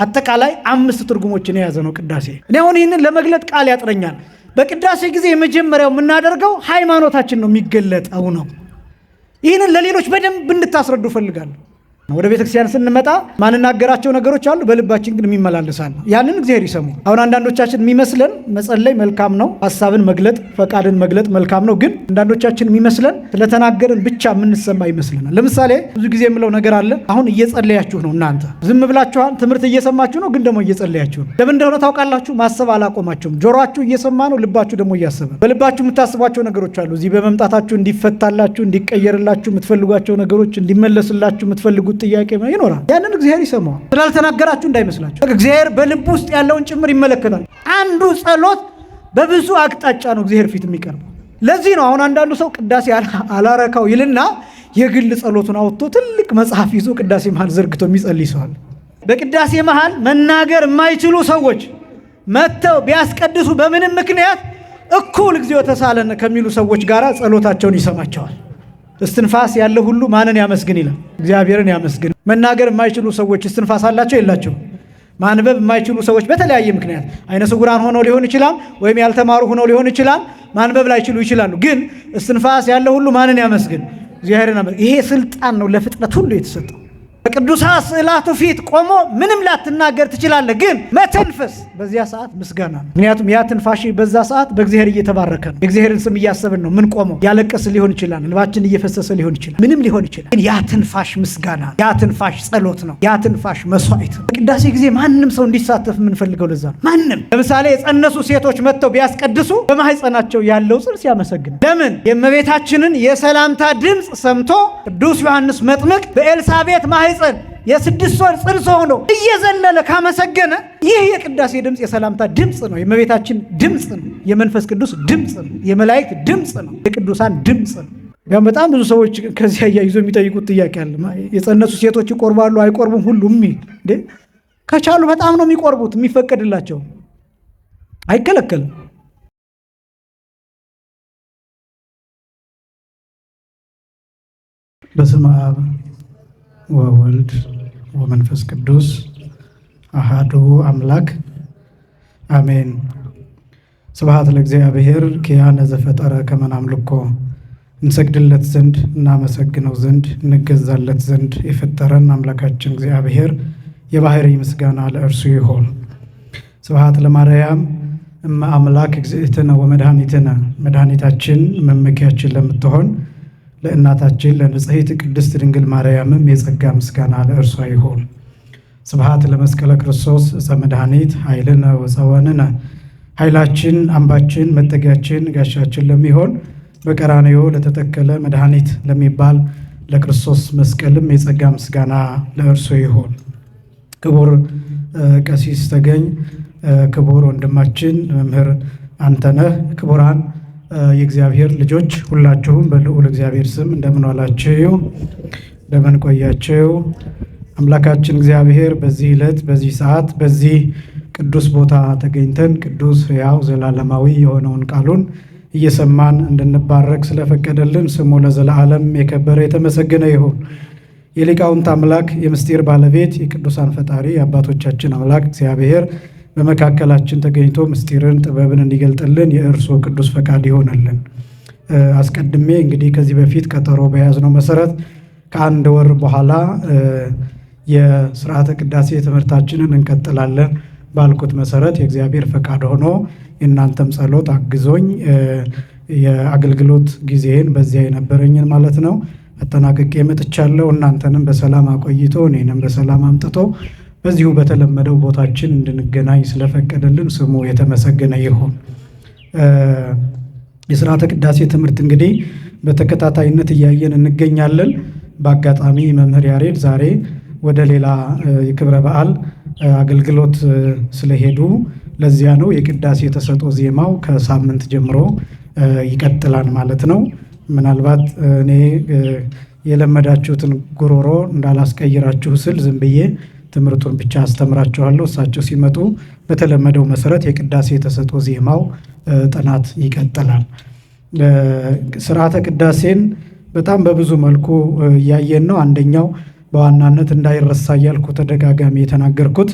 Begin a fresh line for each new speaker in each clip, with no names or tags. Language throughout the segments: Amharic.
አጠቃላይ 5 ትርጉሞችን የያዘ ነው ቅዳሴ። እኔ አሁን ይህንን ለመግለጥ ቃል ያጥረኛል። በቅዳሴ ጊዜ የመጀመሪያው የምናደርገው ሃይማኖታችን ነው የሚገለጠው ነው። ይህንን ለሌሎች በደንብ እንድታስረዱ ፈልጋለሁ። ወደ ቤተክርስቲያን ስንመጣ ማንናገራቸው ነገሮች አሉ፣ በልባችን ግን የሚመላለሳል። ያንን እግዚአብሔር ይሰሙ። አሁን አንዳንዶቻችን የሚመስለን መጸለይ መልካም ነው፣ ሐሳብን መግለጥ ፈቃድን መግለጥ መልካም ነው። ግን አንዳንዶቻችን የሚመስለን ስለተናገርን ብቻ የምንሰማ ይመስለናል። ለምሳሌ ብዙ ጊዜ የምለው ነገር አለ። አሁን እየጸለያችሁ ነው፣ እናንተ ዝም ብላችኋል፣ ትምህርት እየሰማችሁ ነው፣ ግን ደግሞ እየጸለያችሁ ነው። ለምን እንደሆነ ታውቃላችሁ? ማሰብ አላቆማችሁም። ጆሮአችሁ እየሰማ ነው፣ ልባችሁ ደግሞ እያሰበ። በልባችሁ የምታስቧቸው ነገሮች አሉ። እዚህ በመምጣታችሁ እንዲፈታላችሁ፣ እንዲቀየርላችሁ የምትፈልጓቸው ነገሮች፣ እንዲመለስላችሁ የምትፈልጉት ጥያቄ ይኖራል። ያንን እግዚአብሔር ይሰማዋል። ስላልተናገራችሁ እንዳይመስላችሁ። እግዚአብሔር በልብ ውስጥ ያለውን ጭምር ይመለከታል። አንዱ ጸሎት በብዙ አቅጣጫ ነው እግዚአብሔር ፊት የሚቀርበው። ለዚህ ነው አሁን አንዳንዱ ሰው ቅዳሴ አላረካው ይልና የግል ጸሎቱን አውጥቶ ትልቅ መጽሐፍ ይዞ ቅዳሴ መሃል ዘርግቶ የሚጸልይ ሰው አለ። በቅዳሴ መሃል መናገር የማይችሉ ሰዎች መጥተው ቢያስቀድሱ በምንም ምክንያት እኩል እግዚኦ ተሳለን ከሚሉ ሰዎች ጋር ጸሎታቸውን ይሰማቸዋል። እስትንፋስ ያለው ሁሉ ማንን ያመስግን ይላል? እግዚአብሔርን ያመስግን። መናገር የማይችሉ ሰዎች እስትንፋስ አላቸው የላቸው? ማንበብ የማይችሉ ሰዎች በተለያየ ምክንያት አይነ ስውራን ሆነው ሊሆን ይችላል፣ ወይም ያልተማሩ ሆነው ሊሆን ይችላል። ማንበብ ላይችሉ ይችላሉ። ግን እስትንፋስ ያለው ሁሉ ማንን ያመስግን? እግዚአብሔርን ያመስግን። ይሄ ስልጣን ነው ለፍጥረት ሁሉ የተሰጠው። በቅዱሳት ስዕላቱ ፊት ቆሞ ምንም ላትናገር ትችላለህ፣ ግን መተንፈስ በዚያ ሰዓት ምስጋና ነው። ምክንያቱም ያ ትንፋሽ በዛ ሰዓት በእግዚአብሔር እየተባረከ ነው። የእግዚአብሔርን ስም እያሰብን ነው ምን ቆመው። ያለቀስ ሊሆን ይችላል፣ እንባችን እየፈሰሰ ሊሆን ይችላል፣ ምንም ሊሆን ይችላል። ግን ያ ትንፋሽ ምስጋና ነው። ያ ትንፋሽ ጸሎት ነው። ያ ትንፋሽ መስዋዕት ነው። በቅዳሴ ጊዜ ማንም ሰው እንዲሳተፍ የምንፈልገው ለዛ ነው። ማንም ለምሳሌ የጸነሱ ሴቶች መጥተው ቢያስቀድሱ በማህፀናቸው ያለው ጽንስ ያመሰግናል። ለምን? የእመቤታችንን የሰላምታ ድምፅ ሰምቶ ቅዱስ ዮሐንስ መጥምቅ በኤልሳቤጥ ማህፀን የ6 ወር ጽንስ ሆኖ እየዘለለ ካመሰገነ ይህ የቅዳሴ ድምፅ የሰላምታ ድምፅ ነው። የእመቤታችን ድምፅ ነው። የመንፈስ ቅዱስ ድምፅ ነው። የመላእክት ድምፅ ነው። የቅዱሳን ድምፅ ነው። ያው በጣም ብዙ ሰዎች ከዚያ ያይዞ የሚጠይቁት ጥያቄ አለ። የጸነሱ ሴቶች ይቆርባሉ አይቆርቡም? ሁሉም እንዴ ከቻሉ በጣም ነው የሚቆርቡት። የሚፈቀድላቸው አይከለከልም። በስመ አብ ወወልድ ወመንፈስ ቅዱስ አሃዱ አምላክ አሜን። ስብሐት ለእግዚአብሔር ኪያነ ዘፈጠረ ከመ ናምልኮ። እንሰግድለት ዘንድ እናመሰግነው ዘንድ እንገዛለት ዘንድ የፈጠረን አምላካችን እግዚአብሔር የባህሪ ምስጋና ለእርሱ ይሆን። ስብሐት ለማርያም እመ አምላክ እግዝእትነ ወመድኃኒትነ። መድኃኒታችን መመኪያችን ለምትሆን ለእናታችን ለንጽሕት ቅድስት ድንግል ማርያምም የጸጋ ምስጋና ለእርሷ ይሆን። ስብሐት ለመስቀለ ክርስቶስ ዕፀ መድኃኒት ኃይልነ ወፀወንነ። ኃይላችን አምባችን መጠጊያችን ጋሻችን ለሚሆን በቀራንዮ ለተተከለ መድኃኒት ለሚባል ለክርስቶስ መስቀልም የጸጋ ምስጋና ለእርሱ ይሆን። ክቡር ቀሲስ ተገኝ፣ ክቡር ወንድማችን መምህር አንተነህ፣ ክቡራን የእግዚአብሔር ልጆች ሁላችሁም በልዑል እግዚአብሔር ስም እንደምን ዋላችሁ? እንደምን ቆያችሁ? አምላካችን እግዚአብሔር በዚህ ዕለት በዚህ ሰዓት በዚህ ቅዱስ ቦታ ተገኝተን ቅዱስ ሕያው ዘላለማዊ የሆነውን ቃሉን እየሰማን እንድንባረክ ስለፈቀደልን ስሙ ለዘላለም የከበረ የተመሰገነ ይሁን። የሊቃውንት አምላክ የምስጢር ባለቤት የቅዱሳን ፈጣሪ የአባቶቻችን አምላክ እግዚአብሔር በመካከላችን ተገኝቶ ምስጢርን ጥበብን እንዲገልጥልን የእርሱ ቅዱስ ፈቃድ ይሆነልን። አስቀድሜ እንግዲህ ከዚህ በፊት ቀጠሮ በያዝነው መሰረት ከአንድ ወር በኋላ የስርዓተ ቅዳሴ ትምህርታችንን እንቀጥላለን ባልኩት መሰረት የእግዚአብሔር ፈቃድ ሆኖ የእናንተም ጸሎት አግዞኝ የአገልግሎት ጊዜን በዚያ የነበረኝን ማለት ነው አጠናቅቄ መጥቻለሁ። እናንተንም በሰላም አቆይቶ እኔንም በሰላም አምጥቶ በዚሁ በተለመደው ቦታችን እንድንገናኝ ስለፈቀደልን ስሙ የተመሰገነ ይሁን። የስርዓተ ቅዳሴ ትምህርት እንግዲህ በተከታታይነት እያየን እንገኛለን። በአጋጣሚ መምህር ያሬድ ዛሬ ወደ ሌላ የክብረ በዓል አገልግሎት ስለሄዱ ለዚያ ነው የቅዳሴ ተሰጥኦ ዜማው ከሳምንት ጀምሮ ይቀጥላል ማለት ነው። ምናልባት እኔ የለመዳችሁትን ጉሮሮ እንዳላስቀይራችሁ ስል ዝም ብዬ ትምህርቱን ብቻ አስተምራችኋለሁ። እሳቸው ሲመጡ በተለመደው መሰረት የቅዳሴ ተሰጥኦ ዜማው ጥናት ይቀጥላል። ስርዓተ ቅዳሴን በጣም በብዙ መልኩ እያየን ነው። አንደኛው በዋናነት እንዳይረሳ እያልኩ ተደጋጋሚ የተናገርኩት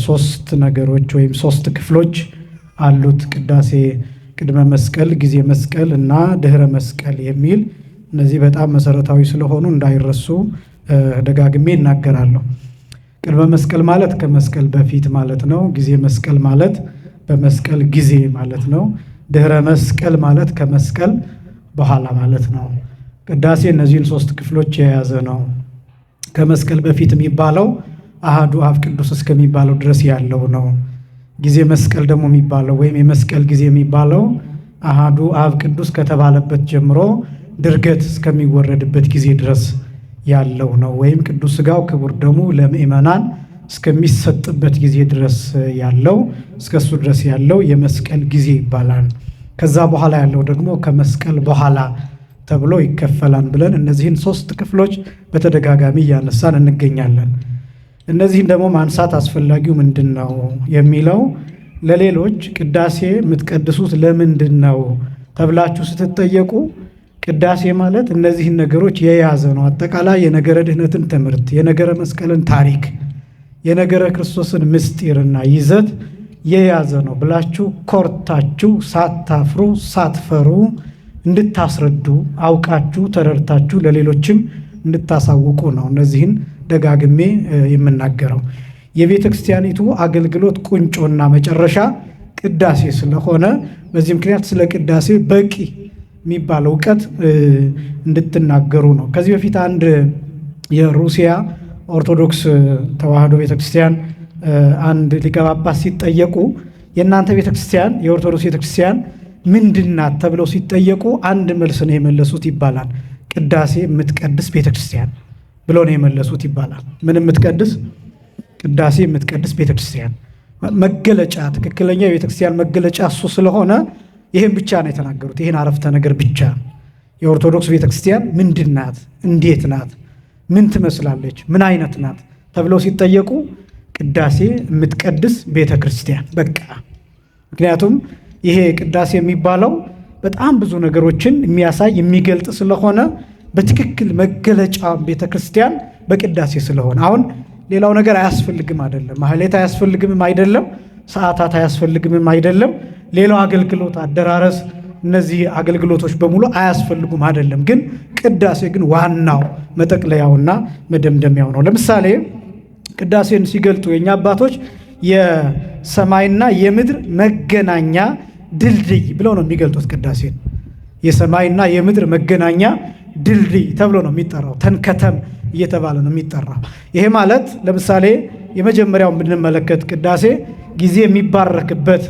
ሶስት ነገሮች ወይም ሶስት ክፍሎች አሉት ቅዳሴ። ቅድመ መስቀል፣ ጊዜ መስቀል እና ድህረ መስቀል የሚል እነዚህ በጣም መሰረታዊ ስለሆኑ እንዳይረሱ ደጋግሜ እናገራለሁ። ቅድመ መስቀል ማለት ከመስቀል በፊት ማለት ነው። ጊዜ መስቀል ማለት በመስቀል ጊዜ ማለት ነው። ድህረ መስቀል ማለት ከመስቀል በኋላ ማለት ነው። ቅዳሴ እነዚህን ሶስት ክፍሎች የያዘ ነው። ከመስቀል በፊት የሚባለው አሃዱ አብ ቅዱስ እስከሚባለው ድረስ ያለው ነው። ጊዜ መስቀል ደግሞ የሚባለው ወይም የመስቀል ጊዜ የሚባለው አሃዱ አብ ቅዱስ ከተባለበት ጀምሮ ድርገት እስከሚወረድበት ጊዜ ድረስ ያለው ነው። ወይም ቅዱስ ሥጋው ክቡር ደሙ ለምእመናን እስከሚሰጥበት ጊዜ ድረስ ያለው እስከሱ ድረስ ያለው የመስቀል ጊዜ ይባላል። ከዛ በኋላ ያለው ደግሞ ከመስቀል በኋላ ተብሎ ይከፈላል ብለን እነዚህን ሶስት ክፍሎች በተደጋጋሚ እያነሳን እንገኛለን። እነዚህን ደግሞ ማንሳት አስፈላጊው ምንድን ነው የሚለው ለሌሎች ቅዳሴ የምትቀድሱት ለምንድን ነው ተብላችሁ ስትጠየቁ ቅዳሴ ማለት እነዚህን ነገሮች የያዘ ነው። አጠቃላይ የነገረ ድህነትን ትምህርት፣ የነገረ መስቀልን ታሪክ፣ የነገረ ክርስቶስን ምስጢርና ይዘት የያዘ ነው ብላችሁ ኮርታችሁ ሳታፍሩ ሳትፈሩ እንድታስረዱ አውቃችሁ ተረድታችሁ ለሌሎችም እንድታሳውቁ ነው እነዚህን ደጋግሜ የምናገረው። የቤተ ክርስቲያኒቱ አገልግሎት ቁንጮና መጨረሻ ቅዳሴ ስለሆነ በዚህ ምክንያት ስለ ቅዳሴ በቂ የሚባል እውቀት እንድትናገሩ ነው። ከዚህ በፊት አንድ የሩሲያ ኦርቶዶክስ ተዋሕዶ ቤተክርስቲያን አንድ ሊቀ ጳጳስ ሲጠየቁ የእናንተ ቤተክርስቲያን የኦርቶዶክስ ቤተክርስቲያን ምንድናት ተብለው ሲጠየቁ አንድ መልስ ነው የመለሱት ይባላል። ቅዳሴ የምትቀድስ ቤተክርስቲያን ብለው ነው የመለሱት ይባላል። ምን የምትቀድስ? ቅዳሴ የምትቀድስ ቤተክርስቲያን መገለጫ፣ ትክክለኛ የቤተክርስቲያን መገለጫ እሱ ስለሆነ ይህን ብቻ ነው የተናገሩት። ይህን አረፍተ ነገር ብቻ። የኦርቶዶክስ ቤተክርስቲያን ምንድን ናት? እንዴት ናት? ምን ትመስላለች? ምን አይነት ናት ተብለው ሲጠየቁ ቅዳሴ የምትቀድስ ቤተክርስቲያን በቃ። ምክንያቱም ይሄ ቅዳሴ የሚባለው በጣም ብዙ ነገሮችን የሚያሳይ የሚገልጥ ስለሆነ በትክክል መገለጫ ቤተክርስቲያን በቅዳሴ ስለሆነ አሁን ሌላው ነገር አያስፈልግም አይደለም። ማህሌት አያስፈልግምም አይደለም። ሰዓታት አያስፈልግምም አይደለም። ሌላው አገልግሎት፣ አደራረስ፣ እነዚህ አገልግሎቶች በሙሉ አያስፈልጉም አይደለም። ግን ቅዳሴ ግን ዋናው መጠቅለያውና መደምደሚያው ነው። ለምሳሌ ቅዳሴን ሲገልጡ የኛ አባቶች የሰማይና የምድር መገናኛ ድልድይ ብለው ነው የሚገልጡት። ቅዳሴን የሰማይና የምድር መገናኛ ድልድይ ተብሎ ነው የሚጠራው። ተንከተም እየተባለ ነው የሚጠራው። ይሄ ማለት ለምሳሌ የመጀመሪያው ብንመለከት ቅዳሴ ጊዜ የሚባረክበት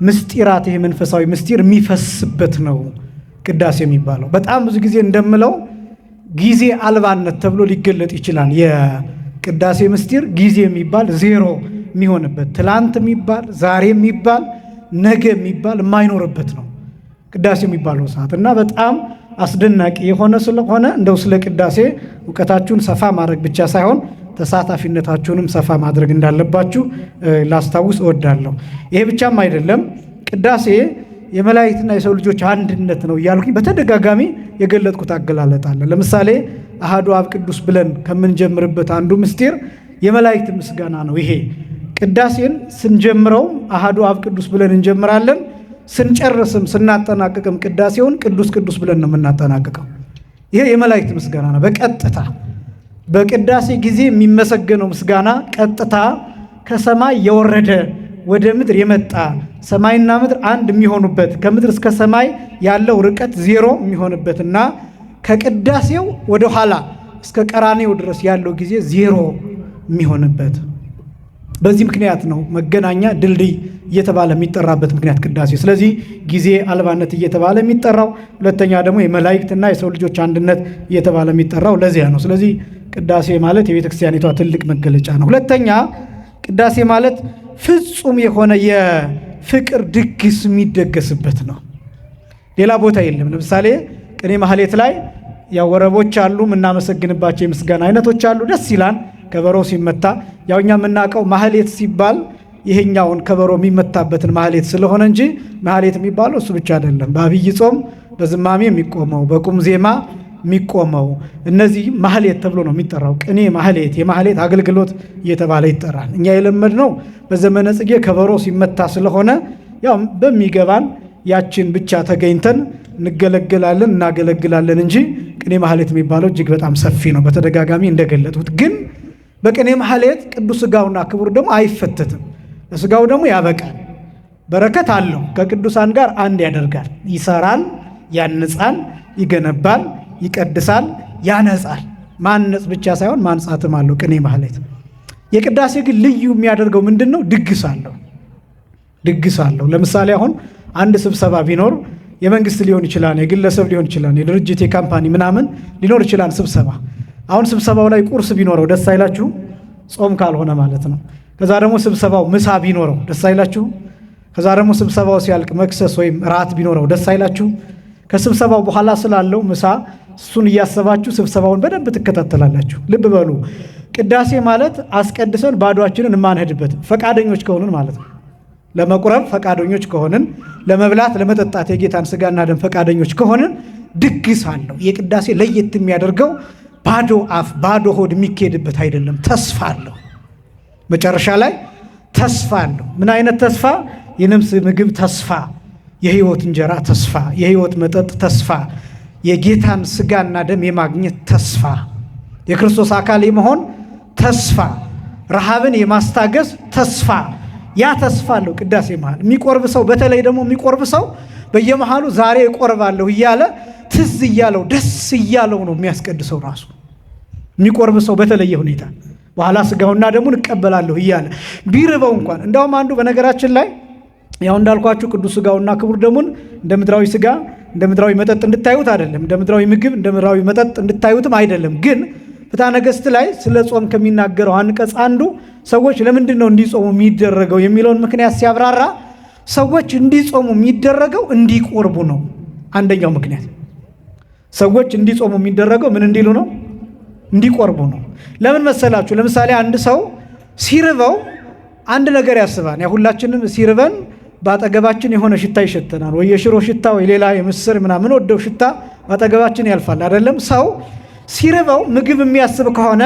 ምስጢራት፣ ይሄ መንፈሳዊ ምስጢር የሚፈስበት ነው ቅዳሴ የሚባለው። በጣም ብዙ ጊዜ እንደምለው ጊዜ አልባነት ተብሎ ሊገለጥ ይችላል። የቅዳሴ ምስጢር ጊዜ የሚባል ዜሮ የሚሆንበት፣ ትላንት የሚባል ዛሬ የሚባል ነገ የሚባል የማይኖርበት ነው ቅዳሴ የሚባለው ሰዓት እና በጣም አስደናቂ የሆነ ስለሆነ እንደው ስለ ቅዳሴ እውቀታችሁን ሰፋ ማድረግ ብቻ ሳይሆን ተሳታፊነታችሁንም ሰፋ ማድረግ እንዳለባችሁ ላስታውስ እወዳለሁ። ይሄ ብቻም አይደለም፣ ቅዳሴ የመላእክትና የሰው ልጆች አንድነት ነው እያልኩኝ በተደጋጋሚ የገለጥኩት አገላለጥ አለ። ለምሳሌ አሃዱ አብ ቅዱስ ብለን ከምንጀምርበት አንዱ ምስጢር የመላእክት ምስጋና ነው። ይሄ ቅዳሴን ስንጀምረው አሃዱ አብ ቅዱስ ብለን እንጀምራለን። ስንጨርስም ስናጠናቅቅም ቅዳሴውን ቅዱስ ቅዱስ ብለን ነው የምናጠናቅቀው። ይሄ የመላእክት ምስጋና ነው። በቀጥታ በቅዳሴ ጊዜ የሚመሰገነው ምስጋና ቀጥታ ከሰማይ የወረደ ወደ ምድር የመጣ ሰማይና ምድር አንድ የሚሆኑበት ከምድር እስከ ሰማይ ያለው ርቀት ዜሮ የሚሆንበትና ከቅዳሴው ወደ ኋላ እስከ ቀራኔው ድረስ ያለው ጊዜ ዜሮ የሚሆንበት በዚህ ምክንያት ነው መገናኛ ድልድይ እየተባለ የሚጠራበት ምክንያት ቅዳሴ። ስለዚህ ጊዜ አልባነት እየተባለ የሚጠራው፣ ሁለተኛ ደግሞ የመላእክትና የሰው ልጆች አንድነት እየተባለ የሚጠራው ለዚያ ነው። ስለዚህ ቅዳሴ ማለት የቤተ ክርስቲያኒቷ ትልቅ መገለጫ ነው። ሁለተኛ ቅዳሴ ማለት ፍጹም የሆነ የፍቅር ድግስ የሚደገስበት ነው። ሌላ ቦታ የለም። ለምሳሌ ቅኔ ማህሌት ላይ ያው ወረቦች አሉ፣ የምናመሰግንባቸው የምስጋና አይነቶች አሉ። ደስ ይላል ከበሮ ሲመታ። ያው እኛ የምናውቀው ማህሌት ሲባል ይሄኛውን ከበሮ የሚመታበትን ማህሌት ስለሆነ እንጂ ማህሌት የሚባለው እሱ ብቻ አይደለም። በአብይ ጾም በዝማሜ የሚቆመው፣ በቁም ዜማ የሚቆመው። እነዚህ ማህሌት ተብሎ ነው የሚጠራው። ቅኔ ማህሌት፣ የማህሌት አገልግሎት እየተባለ ይጠራል። እኛ የለመድነው በዘመነ ጽጌ ከበሮ ሲመታ ስለሆነ ያው በሚገባን ያችን ብቻ ተገኝተን እንገለገላለን እናገለግላለን እንጂ ቅኔ ማህሌት የሚባለው እጅግ በጣም ሰፊ ነው። በተደጋጋሚ እንደገለጡት ግን በቅኔ ማህሌት ቅዱስ ሥጋውና ክቡር ደግሞ አይፈተትም። ለሥጋው ደግሞ ያበቃል፣ በረከት አለው፣ ከቅዱሳን ጋር አንድ ያደርጋል፣ ይሰራል፣ ያንጻል፣ ይገነባል፣ ይቀድሳል፣ ያነጻል። ማነጽ ብቻ ሳይሆን ማንጻትም አለው ቅኔ ማህሌት። የቅዳሴ ግን ልዩ የሚያደርገው ምንድን ነው? ድግስ አለው። ድግስ አለው። ለምሳሌ አሁን አንድ ስብሰባ ቢኖር የመንግስት ሊሆን ይችላል፣ የግለሰብ ሊሆን ይችላል፣ የድርጅት የካምፓኒ ምናምን ሊኖር ይችላል ስብሰባ። አሁን ስብሰባው ላይ ቁርስ ቢኖረው ደስ አይላችሁ? ጾም ካልሆነ ማለት ነው። ከዛ ደግሞ ስብሰባው ምሳ ቢኖረው ደስ አይላችሁ? ከዛ ደግሞ ስብሰባው ሲያልቅ መክሰስ ወይም ራት ቢኖረው ደስ አይላችሁ? ከስብሰባው በኋላ ስላለው ምሳ እሱን እያሰባችሁ ስብሰባውን በደንብ ትከታተላላችሁ። ልብ በሉ፣ ቅዳሴ ማለት አስቀድሰን ባዶአችንን የማንሄድበት ፈቃደኞች ከሆንን ማለት ነው። ለመቁረብ ፈቃደኞች ከሆንን፣ ለመብላት ለመጠጣት የጌታን ሥጋና ደም ፈቃደኞች ከሆንን ድግስ አለው። የቅዳሴ ለየት የሚያደርገው ባዶ አፍ ባዶ ሆድ የሚካሄድበት አይደለም። ተስፋ አለው። መጨረሻ ላይ ተስፋ አለው። ምን አይነት ተስፋ? የነፍስ ምግብ ተስፋ፣ የሕይወት እንጀራ ተስፋ፣ የሕይወት መጠጥ ተስፋ፣ የጌታን ሥጋና ደም የማግኘት ተስፋ፣ የክርስቶስ አካል የመሆን ተስፋ፣ ረሃብን የማስታገስ ተስፋ። ያ ተስፋ አለው ቅዳሴ መሃል። የሚቆርብ ሰው በተለይ ደግሞ የሚቆርብ ሰው በየመሃሉ ዛሬ እቆርባለሁ እያለ ትዝ እያለው ደስ እያለው ነው የሚያስቀድሰው ራሱ። የሚቆርብ ሰው በተለየ ሁኔታ በኋላ ሥጋውና ደሙን እቀበላለሁ እያለ ቢርበው እንኳን። እንዳውም አንዱ በነገራችን ላይ ያው እንዳልኳችሁ ቅዱስ ሥጋውና ክቡር ደሙን እንደ ምድራዊ ሥጋ እንደ ምድራዊ መጠጥ እንድታዩት አይደለም፣ እንደ ምድራዊ ምግብ እንደ ምድራዊ መጠጥ እንድታዩትም አይደለም። ግን ፍትሐ ነገሥት ላይ ስለ ጾም ከሚናገረው አንቀጽ አንዱ ሰዎች ለምንድን ነው እንዲጾሙ የሚደረገው የሚለውን ምክንያት ሲያብራራ ሰዎች እንዲጾሙ የሚደረገው እንዲቆርቡ ነው። አንደኛው ምክንያት ሰዎች እንዲጾሙ የሚደረገው ምን እንዲሉ ነው? እንዲቆርቡ ነው። ለምን መሰላችሁ? ለምሳሌ አንድ ሰው ሲርበው አንድ ነገር ያስባል። ያ ሁላችንም ሲርበን በአጠገባችን የሆነ ሽታ ይሸተናል። ወይ የሽሮ ሽታ ወይ ሌላ የምስር ምናምን ወደው ሽታ በአጠገባችን ያልፋል አይደለም? ሰው ሲርበው ምግብ የሚያስብ ከሆነ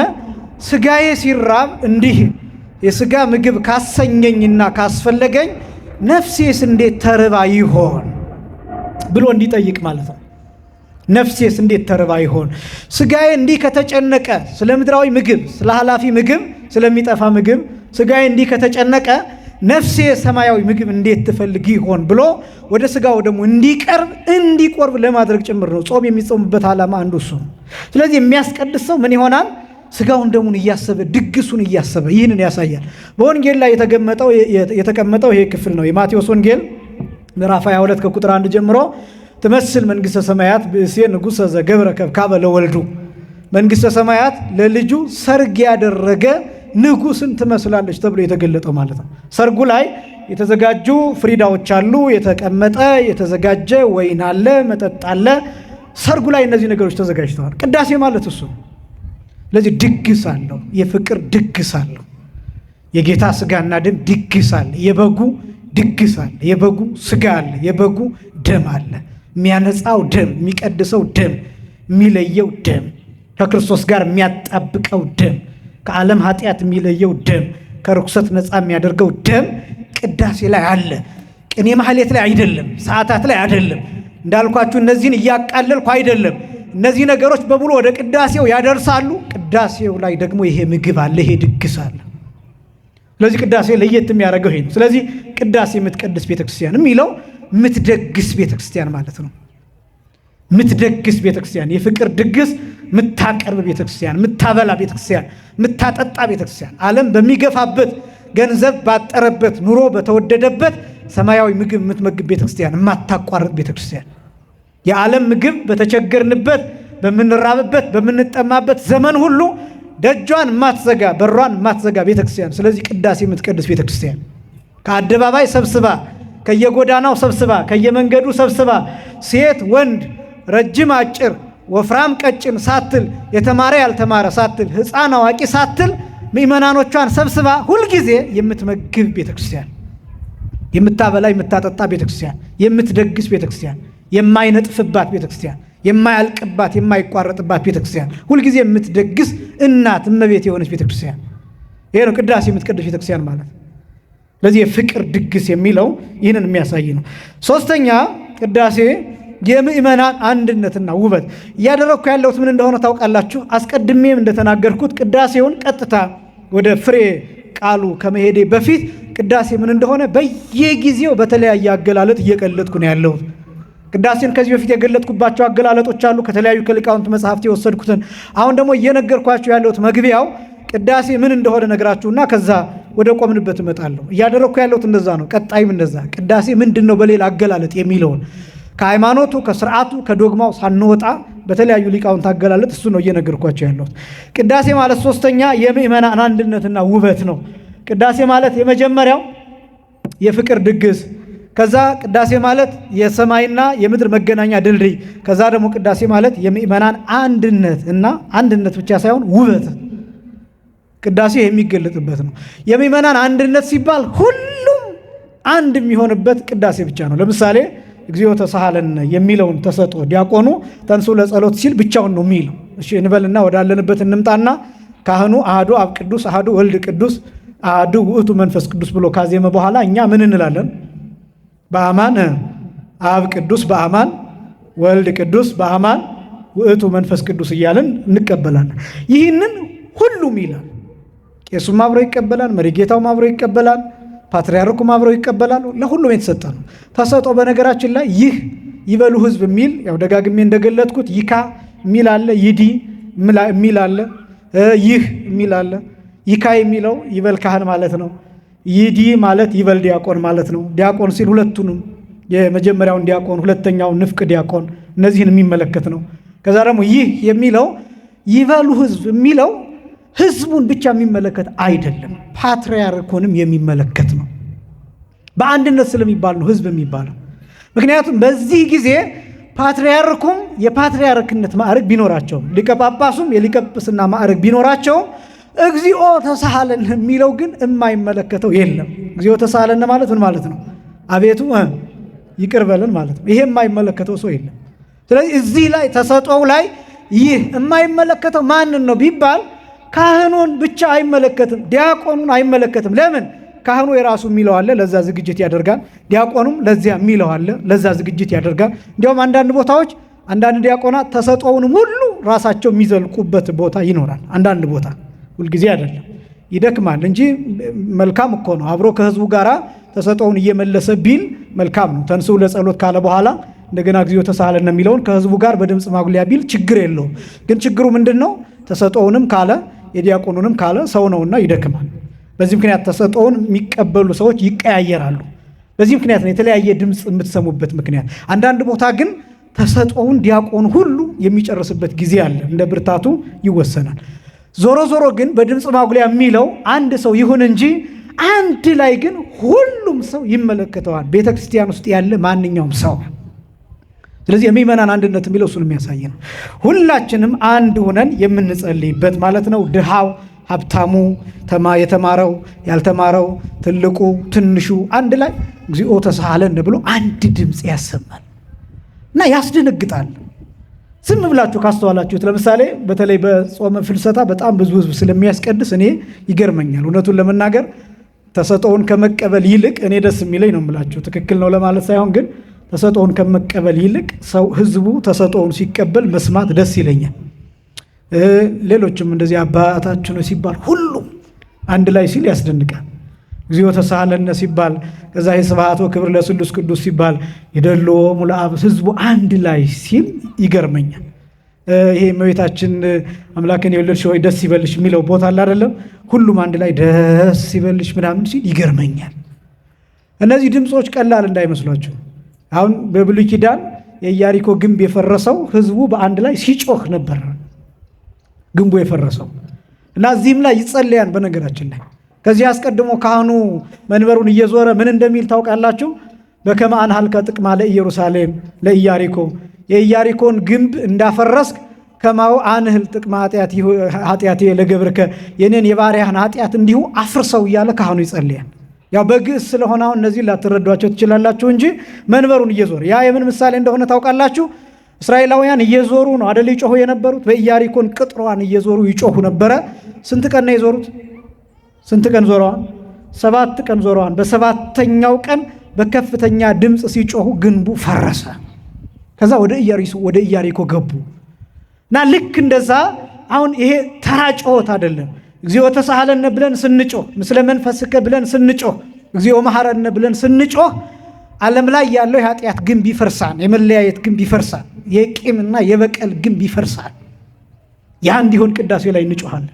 ሥጋዬ ሲራብ እንዲህ የሥጋ ምግብ ካሰኘኝና ካስፈለገኝ ነፍሴስ እንዴት ተርባ ይሆን ብሎ እንዲጠይቅ ማለት ነው። ነፍሴስ እንዴት ተርባ ይሆን? ሥጋዬ እንዲህ ከተጨነቀ ስለ ምድራዊ ምግብ፣ ስለ ኃላፊ ምግብ፣ ስለሚጠፋ ምግብ ሥጋዬ እንዲህ ከተጨነቀ ነፍሴ ሰማያዊ ምግብ እንዴት ትፈልግ ይሆን ብሎ ወደ ሥጋው ደግሞ እንዲቆርብ ለማድረግ ጭምር ነው። ጾም የሚጾምበት ዓላማ አንዱ እሱ ነው። ስለዚህ የሚያስቀድስ ሰው ምን ይሆናል? ሥጋውን ደሙን እያሰበ ድግሱን እያሰበ ይህንን ያሳያል። በወንጌል ላይ የተቀመጠው ይሄ ክፍል ነው። የማቴዎስ ወንጌል ምዕራፍ 22 ከቁጥር 1 ጀምሮ ትመስል መንግሥተ ሰማያት ብእሴ ንጉሠ ዘገብረ ከብካበ ለወልዱ፣ መንግሥተ ሰማያት ለልጁ ሰርግ ያደረገ ንጉሥን ትመስላለች ተብሎ የተገለጠው ማለት ነው። ሰርጉ ላይ የተዘጋጁ ፍሪዳዎች አሉ። የተቀመጠ የተዘጋጀ ወይን አለ፣ መጠጥ አለ። ሰርጉ ላይ እነዚህ ነገሮች ተዘጋጅተዋል። ቅዳሴ ማለት እሱ። ስለዚህ ድግስ አለው፣ የፍቅር ድግስ አለው። የጌታ ሥጋና ደም ድግስ አለ። የበጉ ድግስ አለ። የበጉ ሥጋ አለ። የበጉ ደም አለ። የሚያነጻው ደም፣ የሚቀድሰው ደም፣ የሚለየው ደም፣ ከክርስቶስ ጋር የሚያጣብቀው ደም፣ ከዓለም ኃጢአት የሚለየው ደም፣ ከርኩሰት ነፃ የሚያደርገው ደም ቅዳሴ ላይ አለ። ቅኔ ማህሌት ላይ አይደለም፣ ሰዓታት ላይ አይደለም። እንዳልኳችሁ እነዚህን እያቃለልኩ አይደለም። እነዚህ ነገሮች በሙሉ ወደ ቅዳሴው ያደርሳሉ። ቅዳሴው ላይ ደግሞ ይሄ ምግብ አለ፣ ይሄ ድግስ አለ። ስለዚህ ቅዳሴ ለየት የሚያደርገው ይሄ ነው። ስለዚህ ቅዳሴ የምትቀድስ ቤተክርስቲያን የሚለው የምትደግስ ቤተክርስቲያን ማለት ነው። የምትደግስ ቤተክርስቲያን፣ የፍቅር ድግስ የምታቀርብ ቤተክርስቲያን፣ የምታበላ ቤተክርስቲያን፣ የምታጠጣ ቤተክርስቲያን፣ ዓለም በሚገፋበት ገንዘብ ባጠረበት ኑሮ በተወደደበት ሰማያዊ ምግብ የምትመግብ ቤተክርስቲያን፣ የማታቋርጥ ቤተክርስቲያን፣ የዓለም ምግብ በተቸገርንበት በምንራብበት በምንጠማበት ዘመን ሁሉ ደጇን የማትዘጋ በሯን የማትዘጋ ቤተክርስቲያን። ስለዚህ ቅዳሴ የምትቀድስ ቤተክርስቲያን ከአደባባይ ሰብስባ፣ ከየጎዳናው ሰብስባ፣ ከየመንገዱ ሰብስባ፣ ሴት ወንድ፣ ረጅም አጭር፣ ወፍራም ቀጭን ሳትል፣ የተማረ ያልተማረ ሳትል፣ ሕፃን አዋቂ ሳትል ምእመናኖቿን ሰብስባ ሁልጊዜ የምትመግብ ቤተክርስቲያን፣ የምታበላ የምታጠጣ ቤተክርስቲያን፣ የምትደግስ ቤተክርስቲያን፣ የማይነጥፍባት ቤተክርስቲያን፣ የማያልቅባት የማይቋረጥባት ቤተክርስቲያን፣ ሁልጊዜ የምትደግስ እናት እመቤት የሆነች ቤተክርስቲያን። ይሄ ነው ቅዳሴ የምትቀድስ ቤተክርስቲያን ማለት። ስለዚህ የፍቅር ድግስ የሚለው ይህንን የሚያሳይ ነው። ሶስተኛ ቅዳሴ የምእመናን አንድነትና ውበት። እያደረግኩ ያለሁት ምን እንደሆነ ታውቃላችሁ። አስቀድሜም እንደተናገርኩት ቅዳሴውን ቀጥታ ወደ ፍሬ ቃሉ ከመሄዴ በፊት ቅዳሴ ምን እንደሆነ በየጊዜው በተለያየ አገላለጥ እየገለጥኩ ነው ያለሁት። ቅዳሴን ከዚህ በፊት የገለጥኩባቸው አገላለጦች አሉ፣ ከተለያዩ ከሊቃውንት መጽሐፍት የወሰድኩትን። አሁን ደግሞ እየነገርኳችሁ ያለሁት መግቢያው ቅዳሴ ምን እንደሆነ ነግራችሁና ከዛ ወደ ቆምንበት እመጣለሁ። እያደረግኩ ያለሁት እንደዛ ነው። ቀጣይም እንደዛ ቅዳሴ ምንድን ነው በሌላ አገላለጥ የሚለውን ከሃይማኖቱ ከስርዓቱ ከዶግማው ሳንወጣ በተለያዩ ሊቃውንት አገላለጥ እሱ ነው እየነገርኳቸው ያለሁት። ቅዳሴ ማለት ሶስተኛ የምእመናን አንድነትና ውበት ነው። ቅዳሴ ማለት የመጀመሪያው የፍቅር ድግስ፣ ከዛ ቅዳሴ ማለት የሰማይና የምድር መገናኛ ድልድይ፣ ከዛ ደግሞ ቅዳሴ ማለት የምእመናን አንድነት እና አንድነት ብቻ ሳይሆን ውበት ቅዳሴ የሚገለጥበት ነው። የምእመናን አንድነት ሲባል ሁሉም አንድ የሚሆንበት ቅዳሴ ብቻ ነው። ለምሳሌ እግዚኦ ተሳሃለነ የሚለውን ተሰጥኦ ዲያቆኑ ተንሥኡ ለጸሎት ሲል ብቻውን ነው የሚለው። እሺ እንበልና ወዳለንበት እንምጣና ካህኑ አሐዱ አብ ቅዱስ አሐዱ ወልድ ቅዱስ አሐዱ ውእቱ መንፈስ ቅዱስ ብሎ ካዜመ በኋላ እኛ ምን እንላለን? በአማን አብ ቅዱስ በአማን ወልድ ቅዱስ በአማን ውእቱ መንፈስ ቅዱስ እያልን እንቀበላለን። ይህንን ሁሉም ይላል። ቄሱም አብሮ ይቀበላል፣ መሪጌታውም አብሮ ይቀበላል፣ ፓትርያርኩም አብረው ይቀበላሉ። ለሁሉም የተሰጠ ነው ተሰጥኦ። በነገራችን ላይ ይህ ይበሉ ሕዝብ የሚል ያው ደጋግሜ እንደገለጥኩት ይካ የሚል አለ፣ ይዲ የሚል አለ፣ ይህ የሚል አለ። ይካ የሚለው ይበል ካህን ማለት ነው። ይዲ ማለት ይበል ዲያቆን ማለት ነው። ዲያቆን ሲል ሁለቱንም የመጀመሪያውን ዲያቆን ሁለተኛውን ንፍቅ ዲያቆን እነዚህን የሚመለከት ነው። ከዛ ደግሞ ይህ የሚለው ይበሉ ሕዝብ የሚለው ህዝቡን ብቻ የሚመለከት አይደለም፣ ፓትርያርኩንም የሚመለከት ነው። በአንድነት ስለሚባል ነው ህዝብ የሚባለው። ምክንያቱም በዚህ ጊዜ ፓትርያርኩም የፓትርያርክነት ማዕረግ ቢኖራቸውም ሊቀ ጳጳሱም የሊቀ ጵጵስና ማዕረግ ቢኖራቸውም እግዚኦ ተሳሃለን የሚለው ግን የማይመለከተው የለም። እግዚኦ ተሳሃለን ማለት ምን ማለት ነው? አቤቱ ይቅር በለን ማለት ነው። ይሄ የማይመለከተው ሰው የለም። ስለዚህ እዚህ ላይ ተሰጥኦው ላይ ይህ የማይመለከተው ማንን ነው ቢባል ካህኑን ብቻ አይመለከትም፣ ዲያቆኑን አይመለከትም። ለምን? ካህኑ የራሱ የሚለው አለ፣ ለዛ ዝግጅት ያደርጋል። ዲያቆኑም ለዚያ የሚለው አለ፣ ለዛ ዝግጅት ያደርጋል። እንዲያውም አንዳንድ ቦታዎች አንዳንድ ዲያቆናት ተሰጥኦውንም ሁሉ ራሳቸው የሚዘልቁበት ቦታ ይኖራል። አንዳንድ ቦታ ሁልጊዜ አይደለም፣ ይደክማል እንጂ መልካም እኮ ነው። አብሮ ከህዝቡ ጋር ተሰጥኦውን እየመለሰ ቢል መልካም ነው። ተንሥኡ ለጸሎት ካለ በኋላ እንደገና እግዚኦ ተሳሃለነ የሚለውን ከህዝቡ ጋር በድምፅ ማጉሊያ ቢል ችግር የለውም። ግን ችግሩ ምንድን ነው? ተሰጥኦውንም ካለ የዲያቆኑንም ካለ ሰው ነውና ይደክማል። በዚህ ምክንያት ተሰጥኦውን የሚቀበሉ ሰዎች ይቀያየራሉ። በዚህ ምክንያት ነው የተለያየ ድምፅ የምትሰሙበት ምክንያት። አንዳንድ ቦታ ግን ተሰጥኦውን ዲያቆኑ ሁሉ የሚጨርስበት ጊዜ አለ፣ እንደ ብርታቱ ይወሰናል። ዞሮ ዞሮ ግን በድምፅ ማጉሊያ የሚለው አንድ ሰው ይሁን እንጂ አንድ ላይ ግን ሁሉም ሰው ይመለከተዋል፣ ቤተ ክርስቲያን ውስጥ ያለ ማንኛውም ሰው። ስለዚህ የምእመናን አንድነት የሚለው እሱን የሚያሳይ ነው። ሁላችንም አንድ ሆነን የምንጸልይበት ማለት ነው። ድሃው፣ ሀብታሙ፣ የተማረው፣ ያልተማረው፣ ትልቁ፣ ትንሹ አንድ ላይ እግዚኦ ተሳሃለን ብሎ አንድ ድምፅ ያሰማል እና ያስደነግጣል። ዝም ብላችሁ ካስተዋላችሁት ለምሳሌ በተለይ በጾመ ፍልሰታ በጣም ብዙ ሕዝብ ስለሚያስቀድስ እኔ ይገርመኛል። እውነቱን ለመናገር ተሰጥኦውን ከመቀበል ይልቅ እኔ ደስ የሚለኝ ነው የምላችሁ። ትክክል ነው ለማለት ሳይሆን ግን ተሰጥኦውን ከመቀበል ይልቅ ሰው ህዝቡ ተሰጥኦውን ሲቀበል መስማት ደስ ይለኛል። ሌሎችም እንደዚህ አባታችን ሲባል ሁሉም አንድ ላይ ሲል ያስደንቃል። እግዚኦ ተሳሃለነ ሲባል ከዛ የስብሐት ወክብር ለስሉስ ቅዱስ ሲባል የደሎሙ ለአብ ህዝቡ አንድ ላይ ሲል ይገርመኛል። ይሄ እመቤታችን አምላክን የወለድሽ ሆይ ደስ ይበልሽ የሚለው ቦታ አለ አይደለም? ሁሉም አንድ ላይ ደስ ይበልሽ ምናምን ሲል ይገርመኛል። እነዚህ ድምፆች ቀላል እንዳይመስሏቸው። አሁን በብሉይ ኪዳን የኢያሪኮ ግንብ የፈረሰው ህዝቡ በአንድ ላይ ሲጮህ ነበር ግንቡ የፈረሰው እና እዚህም ላይ ይጸለያል። በነገራችን ላይ ከዚህ አስቀድሞ ካህኑ መንበሩን እየዞረ ምን እንደሚል ታውቃላችሁ? በከመ አንሃልከ ጥቅማ ለኢየሩሳሌም ለኢያሪኮ፣ የኢያሪኮን ግንብ እንዳፈረስክ ከማው አንህል ጥቅማ ኃጢአቴ ለገብርከ፣ የኔን የባሪያህን ኃጢአት እንዲሁ አፍርሰው እያለ ካህኑ ይጸልያል። ያው በግዕዝ ስለሆነ አሁን እነዚህ ላትረዷቸው ትችላላችሁ እንጂ መንበሩን እየዞረ ያ የምን ምሳሌ እንደሆነ ታውቃላችሁ? እስራኤላውያን እየዞሩ ነው አይደል ይጮሁ የነበሩት። በኢያሪኮን ቅጥሯን እየዞሩ ይጮሁ ነበረ። ስንት ቀን ነው የዞሩት? ስንት ቀን ዞረዋል? 7 ቀን ዞረዋል። በሰባተኛው ቀን በከፍተኛ ድምፅ ሲጮሁ ግንቡ ፈረሰ። ከዛ ወደ ኢያሪኮ ገቡ እና ልክ እንደዛ አሁን ይሄ ተራ ጮኸት አይደለም። እግዚኦ ተሳሃለነ ብለን ስንጮህ፣ ምስለ መንፈስከ ብለን ስንጮህ፣ እግዚኦ መሐረነ ብለን ስንጮህ ዓለም ላይ ያለው የኃጢአት ግንብ ይፈርሳል። የመለያየት ግንብ ይፈርሳል። የቂምና የበቀል ግንብ ይፈርሳል። ያ እንዲሆን ቅዳሴው ላይ እንጮሃለን።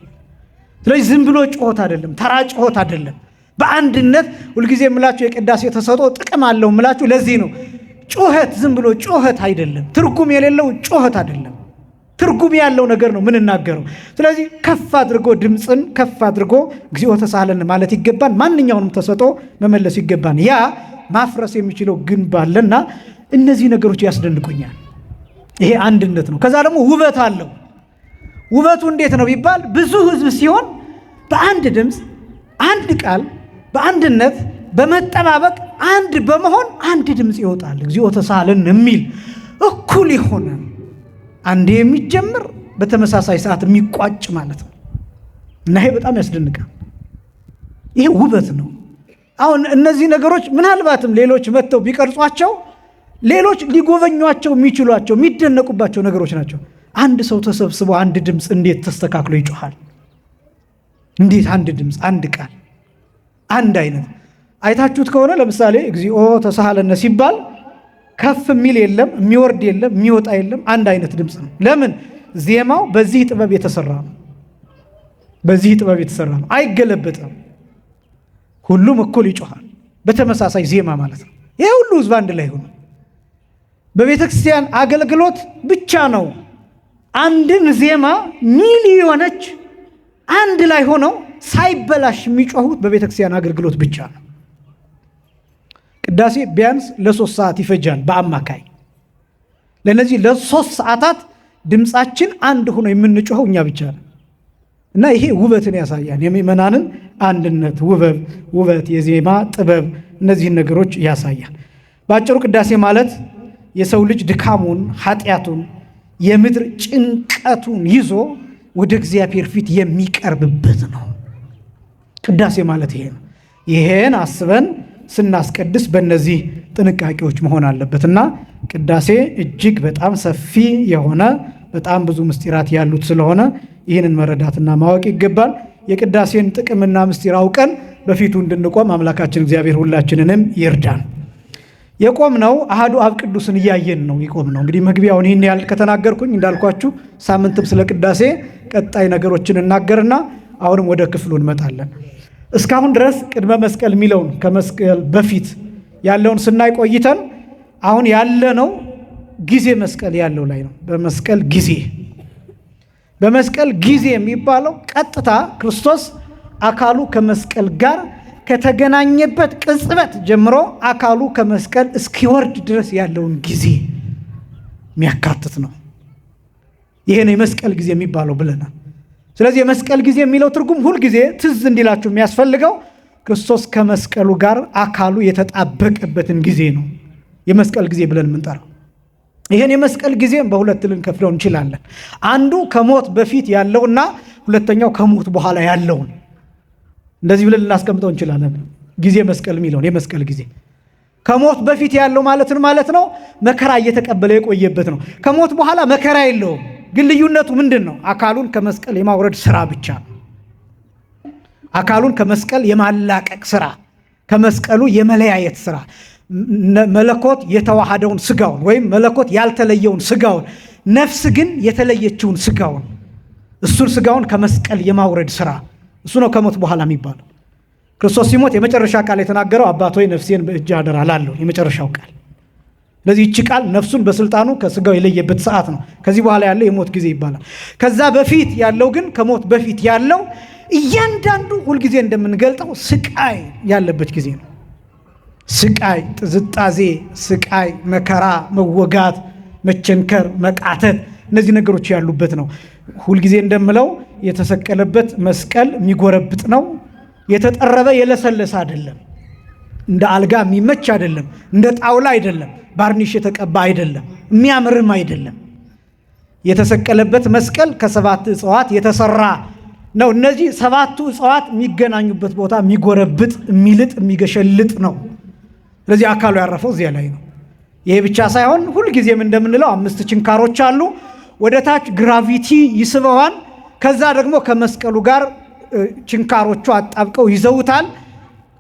ስለዚህ ዝም ብሎ ጮኸት አይደለም፣ ተራ ጮኸት አይደለም። በአንድነት ሁልጊዜ የምላችሁ የቅዳሴ ተሰጥኦ ጥቅም አለው የምላችሁ ለዚህ ነው። ጮኸት ዝም ብሎ ጮኸት አይደለም። ትርጉም የሌለው ጮኸት አይደለም። ትርጉም ያለው ነገር ነው ምንናገረው። ስለዚህ ከፍ አድርጎ ድምፅን ከፍ አድርጎ እግዚኦ ተሳሃለን ማለት ይገባን። ማንኛውንም ተሰጥኦ መመለስ ይገባን። ያ ማፍረስ የሚችለው ግንብ አለና እነዚህ ነገሮች ያስደንቁኛል። ይሄ አንድነት ነው። ከዛ ደግሞ ውበት አለው። ውበቱ እንዴት ነው ቢባል ብዙ ህዝብ ሲሆን በአንድ ድምፅ፣ አንድ ቃል፣ በአንድነት በመጠባበቅ አንድ በመሆን አንድ ድምፅ ይወጣል። እግዚኦ ተሳሃለን የሚል እኩል የሆነ አንዴ የሚጀምር በተመሳሳይ ሰዓት የሚቋጭ ማለት ነው እና ይሄ በጣም ያስደንቃል። ይሄ ውበት ነው። አሁን እነዚህ ነገሮች ምናልባትም ሌሎች መጥተው ቢቀርጿቸው ሌሎች ሊጎበኟቸው የሚችሏቸው የሚደነቁባቸው ነገሮች ናቸው። አንድ ሰው ተሰብስቦ አንድ ድምፅ እንዴት ተስተካክሎ ይጮሃል? እንዴት አንድ ድምፅ፣ አንድ ቃል፣ አንድ አይነት አይታችሁት ከሆነ ለምሳሌ እግዚኦ ተሳሃለነ ሲባል ከፍ የሚል የለም፣ የሚወርድ የለም፣ የሚወጣ የለም። አንድ አይነት ድምፅ ነው። ለምን? ዜማው በዚህ ጥበብ የተሰራ ነው። በዚህ ጥበብ የተሰራ ነው። አይገለበጥም። ሁሉም እኩል ይጮሃል በተመሳሳይ ዜማ ማለት ነው። ይሄ ሁሉ ህዝብ አንድ ላይ ሆኖ በቤተ ክርስቲያን አገልግሎት ብቻ ነው አንድን ዜማ ሚሊዮኖች አንድ ላይ ሆነው ሳይበላሽ የሚጮሁት በቤተ ክርስቲያን አገልግሎት ብቻ ነው። ቅዳሴ ቢያንስ ለ3 ሰዓት ይፈጃል በአማካይ። ለነዚህ ለ3 ሰዓታት ድምፃችን አንድ ሆኖ የምንጮኸው እኛ ብቻ ነው እና ይሄ ውበትን ያሳያል። የምእመናንን አንድነት፣ ውበት፣ የዜማ ጥበብ፣ እነዚህን ነገሮች ያሳያል። በአጭሩ ቅዳሴ ማለት የሰው ልጅ ድካሙን፣ ኃጢአቱን፣ የምድር ጭንቀቱን ይዞ ወደ እግዚአብሔር ፊት የሚቀርብበት ነው። ቅዳሴ ማለት ይሄ ነው። ይሄን አስበን ስናስቀድስ በእነዚህ ጥንቃቄዎች መሆን አለበት እና ቅዳሴ እጅግ በጣም ሰፊ የሆነ በጣም ብዙ ምስጢራት ያሉት ስለሆነ ይህንን መረዳትና ማወቅ ይገባል። የቅዳሴን ጥቅምና ምስጢር አውቀን በፊቱ እንድንቆም አምላካችን እግዚአብሔር ሁላችንንም ይርዳን። የቆምነው አሐዱ አብ ቅዱስን እያየን ነው የቆምነው። እንግዲህ መግቢያውን ይህን ያህል ከተናገርኩኝ እንዳልኳችሁ ሳምንትም ስለ ቅዳሴ ቀጣይ ነገሮችን እናገርና አሁንም ወደ ክፍሉ እንመጣለን። እስካሁን ድረስ ቅድመ መስቀል የሚለውን ከመስቀል በፊት ያለውን ስናይ ቆይተን አሁን ያለነው ጊዜ መስቀል ያለው ላይ ነው። በመስቀል ጊዜ የሚባለው ቀጥታ ክርስቶስ አካሉ ከመስቀል ጋር ከተገናኘበት ቅጽበት ጀምሮ አካሉ ከመስቀል እስኪወርድ ድረስ ያለውን ጊዜ የሚያካትት ነው። ይሄ ነው የመስቀል ጊዜ የሚባለው ብለናል። ስለዚህ የመስቀል ጊዜ የሚለው ትርጉም ሁልጊዜ ትዝ እንዲላችሁ የሚያስፈልገው ክርስቶስ ከመስቀሉ ጋር አካሉ የተጣበቀበትን ጊዜ ነው የመስቀል ጊዜ ብለን የምንጠራው። ይህን የመስቀል ጊዜም በሁለት ልንከፍለው እንችላለን። አንዱ ከሞት በፊት ያለውና ሁለተኛው ከሞት በኋላ ያለውን እንደዚህ ብለን ልናስቀምጠው እንችላለን። ጊዜ መስቀል የሚለውን የመስቀል ጊዜ ከሞት በፊት ያለው ማለት ነው መከራ እየተቀበለ የቆየበት ነው። ከሞት በኋላ መከራ የለውም። ግን ልዩነቱ ምንድን ነው? አካሉን ከመስቀል የማውረድ ስራ ብቻ ነው። አካሉን ከመስቀል የማላቀቅ ስራ፣ ከመስቀሉ የመለያየት ስራ፣ መለኮት የተዋሃደውን ስጋውን ወይም መለኮት ያልተለየውን ስጋውን፣ ነፍስ ግን የተለየችውን ስጋውን፣ እሱን ስጋውን ከመስቀል የማውረድ ስራ፣ እሱ ነው ከሞት በኋላ የሚባለው። ክርስቶስ ሲሞት የመጨረሻ ቃል የተናገረው አባት ሆይ ነፍሴን በእጅህ አደራ ላለው የመጨረሻው ቃል። ስለዚህ ይቺ ቃል ነፍሱን በስልጣኑ ከስጋው የለየበት ሰዓት ነው። ከዚህ በኋላ ያለው የሞት ጊዜ ይባላል። ከዛ በፊት ያለው ግን ከሞት በፊት ያለው እያንዳንዱ ሁልጊዜ እንደምንገልጠው ስቃይ ያለበት ጊዜ ነው። ስቃይ፣ ጥዝጣዜ፣ ስቃይ፣ መከራ፣ መወጋት፣ መቸንከር፣ መቃተት፣ እነዚህ ነገሮች ያሉበት ነው። ሁልጊዜ እንደምለው የተሰቀለበት መስቀል የሚጎረብጥ ነው። የተጠረበ የለሰለሰ አይደለም። እንደ አልጋ የሚመች አይደለም፣ እንደ ጣውላ አይደለም፣ ባርኒሽ የተቀባ አይደለም፣ የሚያምርም አይደለም። የተሰቀለበት መስቀል ከ7 እጽዋት የተሰራ ነው። እነዚህ 7ቱ እጽዋት የሚገናኙበት ቦታ የሚጎረብጥ፣ የሚልጥ፣ የሚገሸልጥ ነው። ስለዚህ አካሉ ያረፈው እዚያ ላይ ነው። ይሄ ብቻ ሳይሆን ሁልጊዜም እንደምንለው 5 ችንካሮች አሉ። ወደ ታች ግራቪቲ ይስበዋል። ከዛ ደግሞ ከመስቀሉ ጋር ችንካሮቹ አጣብቀው ይዘውታል።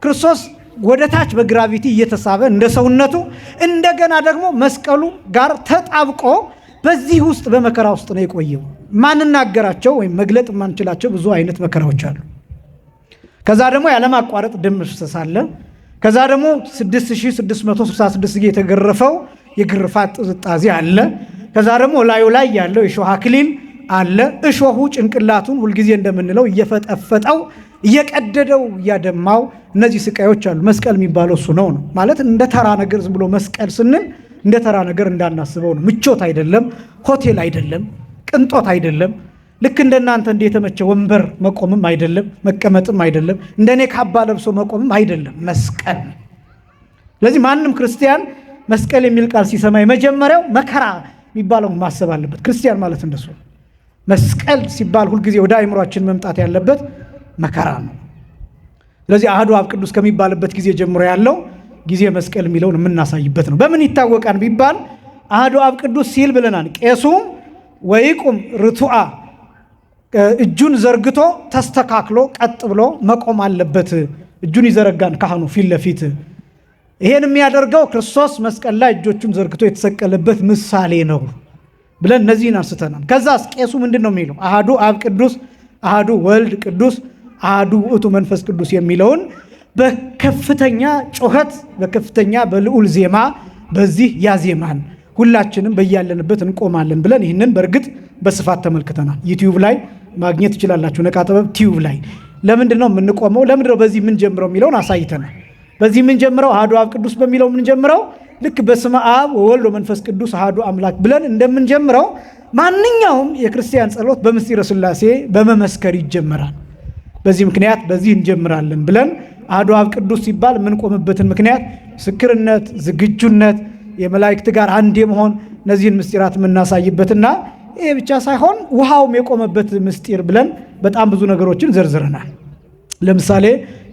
ክርስቶስ ወደ ታች በግራቪቲ እየተሳበ እንደ ሰውነቱ እንደገና ደግሞ መስቀሉ ጋር ተጣብቆ በዚህ ውስጥ በመከራ ውስጥ ነው የቆየው። ማንናገራቸው ወይም መግለጥ ማንችላቸው ብዙ አይነት መከራዎች አሉ። ከዛ ደግሞ ያለማቋረጥ ደም መፍሰስ አለ። ከዛ ደግሞ 6666 ጊዜ የተገረፈው የግርፋት ጥዝጣዜ አለ። ከዛ ደግሞ ላዩ ላይ ያለው የሾህ አክሊል አለ። እሾሁ ጭንቅላቱን ሁልጊዜ እንደምንለው እየፈጠፈጠው እየቀደደው እያደማው እነዚህ ስቃዮች አሉ። መስቀል የሚባለው እሱ ነው ማለት እንደ ተራ ነገር ዝም ብሎ መስቀል ስንል እንደ ተራ ነገር እንዳናስበው ነው። ምቾት አይደለም፣ ሆቴል አይደለም፣ ቅንጦት አይደለም። ልክ እንደናንተ እንደ የተመቸ ወንበር መቆምም አይደለም፣ መቀመጥም አይደለም፣ እንደኔ ካባ ለብሶ መቆምም አይደለም። መስቀል። ስለዚህ ማንም ክርስቲያን መስቀል የሚል ቃል ሲሰማ የመጀመሪያው መከራ የሚባለው ማሰብ አለበት። ክርስቲያን ማለት እንደሱ መስቀል ሲባል ሁልጊዜ ወደ አእምሯችን መምጣት ያለበት መከራ ነው። ስለዚህ አሐዱ አብ ቅዱስ ከሚባልበት ጊዜ ጀምሮ ያለው ጊዜ መስቀል የሚለውን የምናሳይበት ነው። በምን ይታወቃል ቢባል አሐዱ አብ ቅዱስ ሲል ብለናል። ቄሱም ወይቁም ርቱዓ እጁን ዘርግቶ ተስተካክሎ ቀጥ ብሎ መቆም አለበት። እጁን ይዘረጋን ካህኑ ፊት ለፊት። ይሄን የሚያደርገው ክርስቶስ መስቀል ላይ እጆቹን ዘርግቶ የተሰቀለበት ምሳሌ ነው ብለን እነዚህን አንስተናል። ከዛስ ቄሱ ምንድን ነው የሚለው? አሐዱ አብ ቅዱስ፣ አሐዱ ወልድ ቅዱስ፣ አሐዱ ውእቱ መንፈስ ቅዱስ የሚለውን በከፍተኛ ጩኸት በከፍተኛ በልዑል ዜማ በዚህ ያዜማን ሁላችንም በያለንበት እንቆማለን ብለን ይህንን በእርግጥ በስፋት ተመልክተናል። ዩቲዩብ ላይ ማግኘት ትችላላችሁ። ነቃ ጥበብ ቲዩብ ላይ ለምንድን ነው የምንቆመው? ለምንድን ነው በዚህ ምን ጀምረው የሚለውን አሳይተናል። በዚህ ምን ጀምረው አሐዱ አብ ቅዱስ በሚለው ምን ጀምረው ልክ በስመ አብ ወወልድ ወመንፈስ ቅዱስ አሐዱ አምላክ ብለን እንደምንጀምረው ማንኛውም የክርስቲያን ጸሎት በምስጢረ ሥላሴ በመመስከር ይጀመራል። በዚህ ምክንያት በዚህ እንጀምራለን ብለን አሐዱ አብ ቅዱስ ሲባል የምንቆምበትን ምክንያት ምስክርነት፣ ዝግጁነት፣ የመላእክት ጋር አንድ የመሆን እነዚህን ምስጢራት የምናሳይበትና ይሄ ብቻ ሳይሆን ውሃውም የቆመበት ምስጢር ብለን በጣም ብዙ ነገሮችን ዘርዝረናል። ለምሳሌ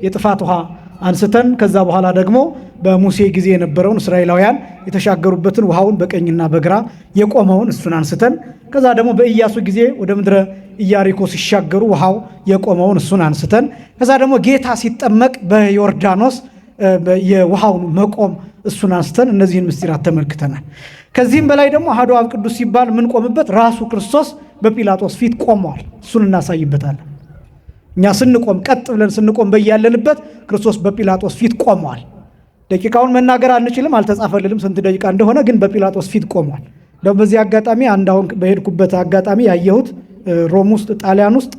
የጥፋት ውሃ አንስተን ከዛ በኋላ ደግሞ በሙሴ ጊዜ የነበረውን እስራኤላውያን የተሻገሩበትን ውሃውን በቀኝና በግራ የቆመውን እሱን አንስተን ከዛ ደግሞ በኢያሱ ጊዜ ወደ ምድረ ኢያሪኮ ሲሻገሩ ውሃው የቆመውን እሱን አንስተን ከዛ ደግሞ ጌታ ሲጠመቅ በዮርዳኖስ የውሃውን መቆም እሱን አንስተን እነዚህን ምስጢራት ተመልክተናል። ከዚህም በላይ ደግሞ አሐዱ አብ ቅዱስ ሲባል የምንቆምበት ራሱ ክርስቶስ በጲላጦስ ፊት ቆሟል። እሱን እናሳይበታለን። እኛ ስንቆም ቀጥ ብለን ስንቆም በያለንበት ክርስቶስ በጲላጦስ ፊት ቆሟል። ደቂቃውን መናገር አንችልም፣ አልተጻፈልንም ስንት ደቂቃ እንደሆነ፣ ግን በጲላጦስ ፊት ቆሟል። እንደው በዚህ አጋጣሚ አሁን በሄድኩበት አጋጣሚ ያየሁት ሮም ውስጥ ጣሊያን ውስጥ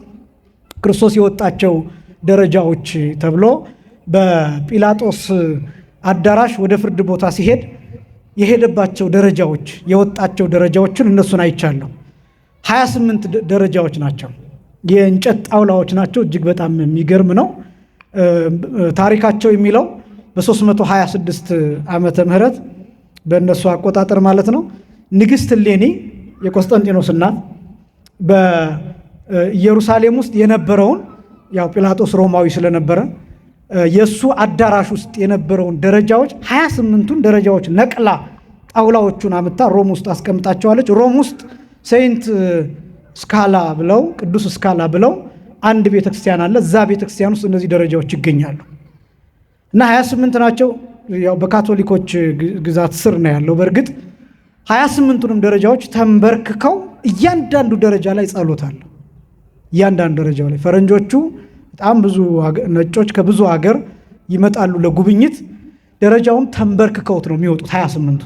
ክርስቶስ የወጣቸው ደረጃዎች ተብሎ በጲላጦስ አዳራሽ ወደ ፍርድ ቦታ ሲሄድ የሄደባቸው ደረጃዎች የወጣቸው ደረጃዎችን እነሱን አይቻለሁ። 28 ደረጃዎች ናቸው። የእንጨት ጣውላዎች ናቸው። እጅግ በጣም የሚገርም ነው። ታሪካቸው የሚለው በ326 ዓመተ ምህረት በእነሱ አቆጣጠር ማለት ነው። ንግሥት እሌኒ የቆስጠንጢኖስ እናት በኢየሩሳሌም ውስጥ የነበረውን ያው ጲላጦስ ሮማዊ ስለነበረ የእሱ አዳራሽ ውስጥ የነበረውን ደረጃዎች 28ቱን ደረጃዎች ነቅላ ጣውላዎቹን አምታ ሮም ውስጥ አስቀምጣቸዋለች። ሮም ውስጥ ሴንት ስካላ ብለው ቅዱስ ስካላ ብለው አንድ ቤተክርስቲያን አለ። እዛ ቤተክርስቲያን ውስጥ እነዚህ ደረጃዎች ይገኛሉ እና 28 ናቸው። ያው በካቶሊኮች ግዛት ስር ነው ያለው። በእርግጥ 28ቱንም ደረጃዎች ተንበርክከው እያንዳንዱ ደረጃ ላይ ጸሎት አለ። እያንዳንዱ ደረጃው ላይ ፈረንጆቹ በጣም ብዙ ነጮች ከብዙ ሀገር ይመጣሉ ለጉብኝት። ደረጃውን ተንበርክከውት ነው የሚወጡት 28ቱ።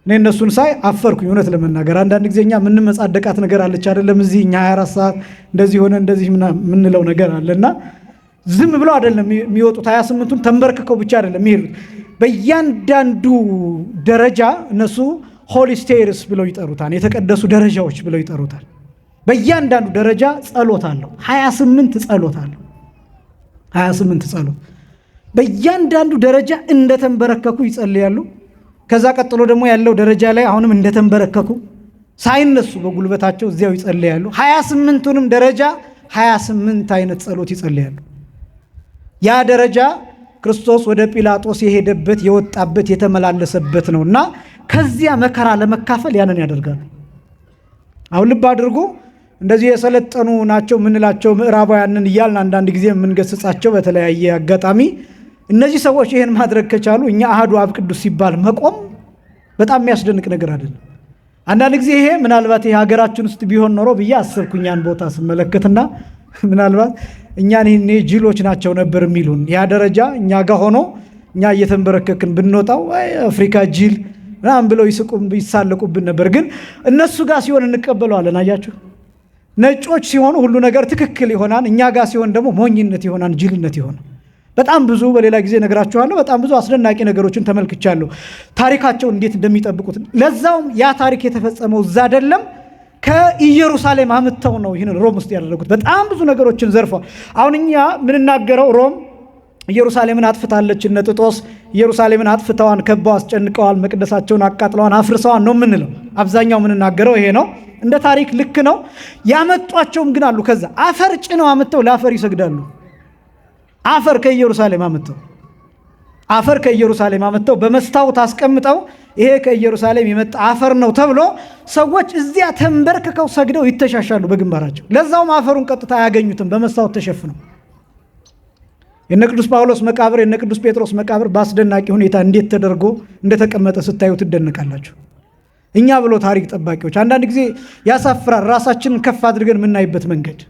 እኔ እነሱን ሳይ አፈርኩኝ እውነት ለመናገር። አንዳንድ ጊዜ እኛ የምንመጻደቃት ነገር አለች አይደለም? እዚህ እኛ 24 ሰዓት እንደዚህ ሆነ እንደዚህ የምንለው ነገር አለና ዝም ብለው አይደለም የሚወጡት። 28ቱን ተንበርክከው ብቻ አይደለም የሚሄዱት። በእያንዳንዱ ደረጃ እነሱ ሆሊ ስቴርስ ብለው ይጠሩታል፣ የተቀደሱ ደረጃዎች ብለው ይጠሩታል። በእያንዳንዱ ደረጃ ጸሎት አለው። 28 ጸሎት አለው። 28 ጸሎት በእያንዳንዱ ደረጃ እንደተንበረከኩ ይጸልያሉ። ከዛ ቀጥሎ ደግሞ ያለው ደረጃ ላይ አሁንም እንደተንበረከኩ ሳይነሱ በጉልበታቸው እዚያው ይጸልያሉ። 28ቱንም ደረጃ 28 አይነት ጸሎት ይጸልያሉ። ያ ደረጃ ክርስቶስ ወደ ጲላጦስ የሄደበት የወጣበት የተመላለሰበት ነውና ከዚያ መከራ ለመካፈል ያንን ያደርጋሉ። አሁን ልብ አድርጉ። እንደዚህ የሰለጠኑ ናቸው ምንላቸው ምዕራባውያንን እያልን አንዳንድ ጊዜ የምንገስጻቸው በተለያየ አጋጣሚ እነዚህ ሰዎች ይህን ማድረግ ከቻሉ እኛ አሐዱ አብ ቅዱስ ሲባል መቆም በጣም የሚያስደንቅ ነገር አይደለም። አንዳንድ ጊዜ ይሄ ምናልባት የሀገራችን ውስጥ ቢሆን ኖሮ ብዬ አሰብኩኛን ቦታ ስመለከትና ምናልባት እኛን ይህኔ ጅሎች ናቸው ነበር የሚሉን። ያ ደረጃ እኛ ጋር ሆኖ እኛ እየተንበረከክን ብንወጣው አፍሪካ ጅል ምናምን ብለው ይሳለቁብን ነበር። ግን እነሱ ጋር ሲሆን እንቀበለዋለን። አያችሁ፣ ነጮች ሲሆኑ ሁሉ ነገር ትክክል ይሆናል። እኛ ጋር ሲሆን ደግሞ ሞኝነት ይሆናል፣ ጅልነት ይሆናል። በጣም ብዙ በሌላ ጊዜ ነግራችኋለሁ። በጣም ብዙ አስደናቂ ነገሮችን ተመልክቻለሁ። ታሪካቸው እንዴት እንደሚጠብቁት። ለዛውም ያ ታሪክ የተፈጸመው እዛ አይደለም፣ ከኢየሩሳሌም አምጥተው ነው ይህንን ሮም ውስጥ ያደረጉት። በጣም ብዙ ነገሮችን ዘርፈዋል። አሁን እኛ የምንናገረው ሮም ኢየሩሳሌምን አጥፍታለች፣ እነ ጥጦስ ኢየሩሳሌምን አጥፍተዋን፣ ከበው አስጨንቀዋል፣ መቅደሳቸውን አቃጥለዋን፣ አፍርሰዋን ነው የምንለው። አብዛኛው የምንናገረው ይሄ ነው። እንደ ታሪክ ልክ ነው። ያመጧቸውም ግን አሉ። ከዛ አፈር ጭነው አምጥተው ለአፈር ይሰግዳሉ። አፈር ከኢየሩሳሌም አመጣው በመስታወት አስቀምጠው ይሄ ከኢየሩሳሌም የመጣ አፈር ነው ተብሎ ሰዎች እዚያ ተንበርክከው ሰግደው ይተሻሻሉ በግንባራቸው። ለዛውም አፈሩን ቀጥታ አያገኙትም፣ በመስታወት ተሸፍነው። የነ ቅዱስ ጳውሎስ መቃብር፣ የነ ቅዱስ ጴጥሮስ መቃብር በአስደናቂ ሁኔታ እንዴት ተደርጎ እንደተቀመጠ ስታዩ ትደነቃላችሁ። እኛ ብሎ ታሪክ ጠባቂዎች አንዳንድ ጊዜ ያሳፍራል፣ ራሳችንን ከፍ አድርገን የምናይበት መንገድ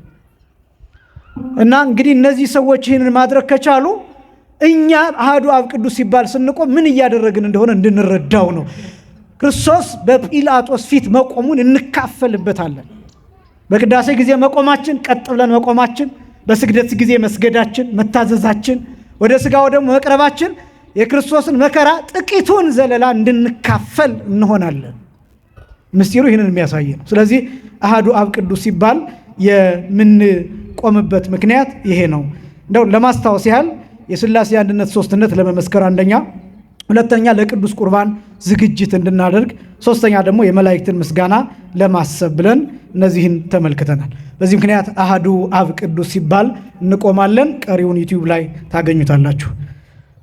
እና እንግዲህ እነዚህ ሰዎች ይህንን ማድረግ ከቻሉ እኛ አሐዱ አብ ቅዱስ ሲባል ስንቆም ምን እያደረግን እንደሆነ እንድንረዳው ነው። ክርስቶስ በጲላጦስ ፊት መቆሙን እንካፈልበታለን። በቅዳሴ ጊዜ መቆማችን፣ ቀጥ ብለን መቆማችን፣ በስግደት ጊዜ መስገዳችን፣ መታዘዛችን፣ ወደ ሥጋው ደግሞ መቅረባችን የክርስቶስን መከራ ጥቂቱን ዘለላ እንድንካፈል እንሆናለን። ምስጢሩ ይህንን የሚያሳይ ነው። ስለዚህ አሐዱ አብ ቅዱስ ሲባል የምንቆምበት ምክንያት ይሄ ነው። እንደው ለማስታወስ ያህል የሥላሴ አንድነት ሦስትነት ለመመስከር አንደኛ፣ ሁለተኛ ለቅዱስ ቁርባን ዝግጅት እንድናደርግ፣ ሦስተኛ ደግሞ የመላእክትን ምስጋና ለማሰብ ብለን እነዚህን ተመልክተናል። በዚህ ምክንያት አሐዱ አብ ቅዱስ ሲባል እንቆማለን። ቀሪውን ዩቲዩብ ላይ ታገኙታላችሁ።